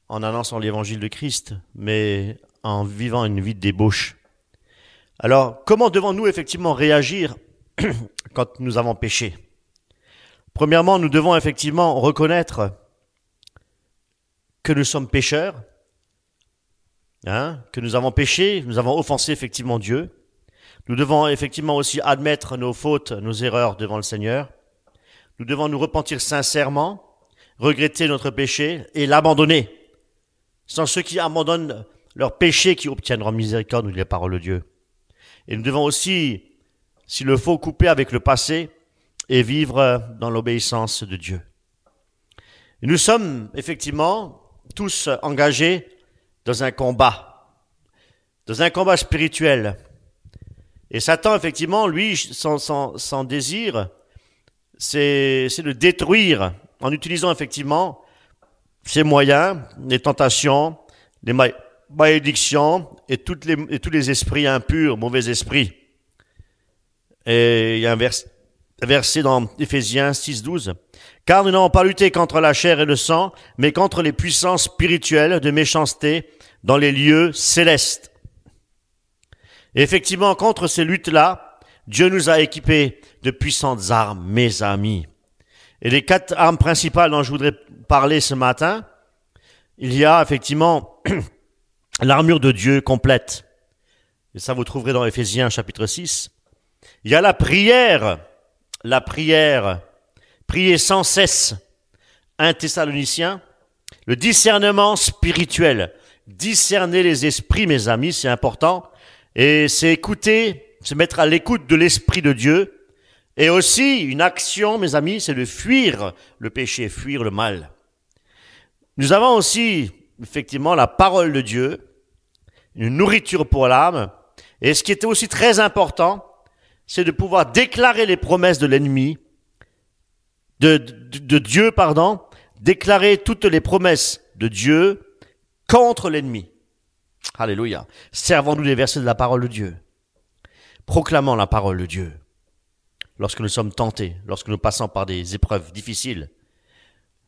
en annonçant l'évangile de Christ, mais en vivant une vie de débauche. Alors, comment devons-nous effectivement réagir quand nous avons péché? Premièrement, nous devons effectivement reconnaître que nous sommes pécheurs, que nous avons péché, nous avons offensé effectivement Dieu. Nous devons effectivement aussi admettre nos fautes, nos erreurs devant le Seigneur. Nous devons nous repentir sincèrement, regretter notre péché et l'abandonner. Ce sont ceux qui abandonnent leur péché qui obtiendront miséricorde, nous dit la parole de Dieu. Et nous devons aussi, s'il le faut, couper avec le passé et vivre dans l'obéissance de Dieu. Et nous sommes effectivement tous engagés dans un combat spirituel. Et Satan, effectivement, lui, son désir, c'est de détruire en utilisant effectivement ses moyens, les tentations, les malédictions et tous les esprits impurs, mauvais esprits. Et il y a un verset dans Éphésiens 6:12. Car nous n'avons pas lutté contre la chair et le sang, mais contre les puissances spirituelles de méchanceté dans les lieux célestes. Et effectivement, contre ces luttes-là, Dieu nous a équipés de puissantes armes, mes amis. Et les 4 armes principales dont je voudrais parler ce matin, il y a effectivement l'armure de Dieu complète. Et ça, vous trouverez dans Éphésiens chapitre 6. Il y a la prière, prier sans cesse. 1 Thessaloniciens. Le discernement spirituel. Discerner les esprits, mes amis, c'est important. Et c'est écouter, se mettre à l'écoute de l'Esprit de Dieu. Et aussi, une action, mes amis, c'est de fuir le péché, fuir le mal. Nous avons aussi, effectivement, la parole de Dieu, une nourriture pour l'âme. Et ce qui était aussi très important, c'est de pouvoir déclarer les promesses de l'ennemi, de Dieu, déclarer toutes les promesses de Dieu contre l'ennemi. Alléluia. Servons-nous des versets de la parole de Dieu. Proclamons la parole de Dieu. Lorsque nous sommes tentés, lorsque nous passons par des épreuves difficiles,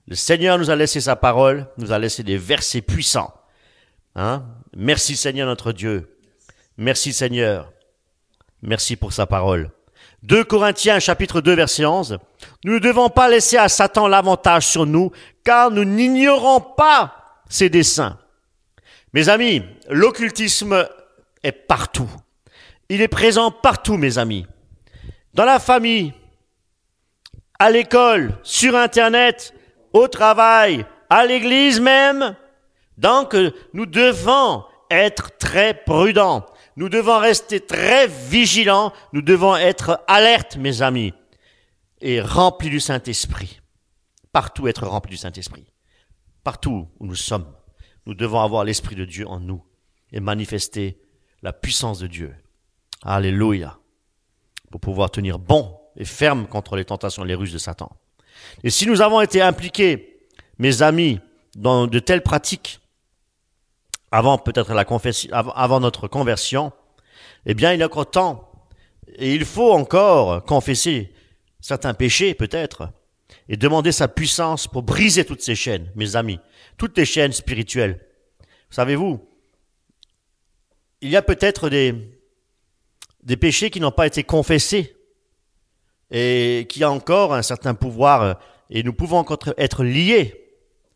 le Seigneur nous a laissé sa parole, nous a laissé des versets puissants. Merci Seigneur notre Dieu. Merci Seigneur. Merci pour sa parole. 2 Corinthiens chapitre 2 verset 11. Nous ne devons pas laisser à Satan l'avantage sur nous, car nous n'ignorons pas ses desseins. Mes amis, l'occultisme est partout. Il est présent partout, mes amis. Dans la famille, à l'école, sur Internet, au travail, à l'église même. Donc, nous devons être très prudents. Nous devons rester très vigilants. Nous devons être alertes, mes amis, et remplis du Saint-Esprit. Partout être remplis du Saint-Esprit. Partout où nous sommes, nous devons avoir l'Esprit de Dieu en nous et manifester la puissance de Dieu. Alléluia. Pour pouvoir tenir bon et ferme contre les tentations et les ruses de Satan. Et si nous avons été impliqués, mes amis, dans de telles pratiques, avant peut-être la confession, avant notre conversion, eh bien il y a encore temps, et il faut encore confesser certains péchés peut-être, et demander sa puissance pour briser toutes ces chaînes, mes amis, toutes les chaînes spirituelles. Savez-vous, il y a peut-être des péchés qui n'ont pas été confessés et qui ont encore un certain pouvoir, et nous pouvons encore être liés,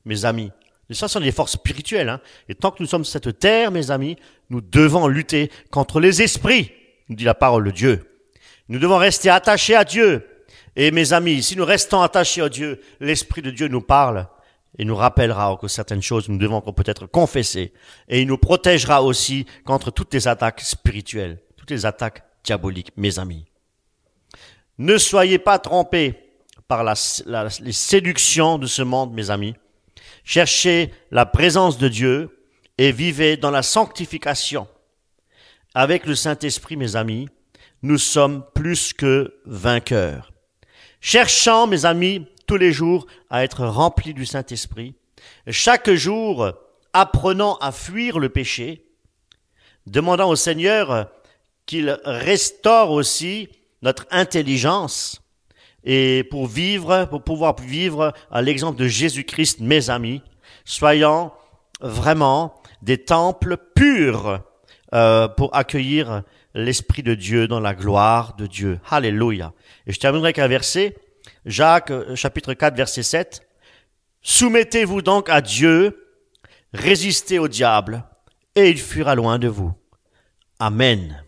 mes amis. Et ça sont des forces spirituelles. Hein. Et tant que nous sommes sur cette terre, mes amis, nous devons lutter contre les esprits, nous dit la parole de Dieu. Nous devons rester attachés à Dieu. Et mes amis, si nous restons attachés à Dieu, l'Esprit de Dieu nous parle et nous rappellera que certaines choses nous devons peut-être confesser. Et il nous protégera aussi contre toutes les attaques spirituelles, toutes les attaques diaboliques, mes amis. Ne soyez pas trompés par les séductions de ce monde, mes amis. Cherchez la présence de Dieu et vivez dans la sanctification. Avec le Saint-Esprit, mes amis, nous sommes plus que vainqueurs. Cherchons, mes amis, tous les jours à être remplis du Saint-Esprit. Chaque jour, apprenons à fuir le péché. Demandons au Seigneur qu'il restaure aussi notre intelligence et pour pouvoir vivre à l'exemple de Jésus-Christ, mes amis, soyons vraiment des temples purs pour accueillir l'Esprit de Dieu dans la gloire de Dieu. Alléluia. Et je terminerai avec un verset, Jacques chapitre 4, verset 7. Soumettez-vous donc à Dieu, résistez au diable, et il fuira loin de vous. Amen.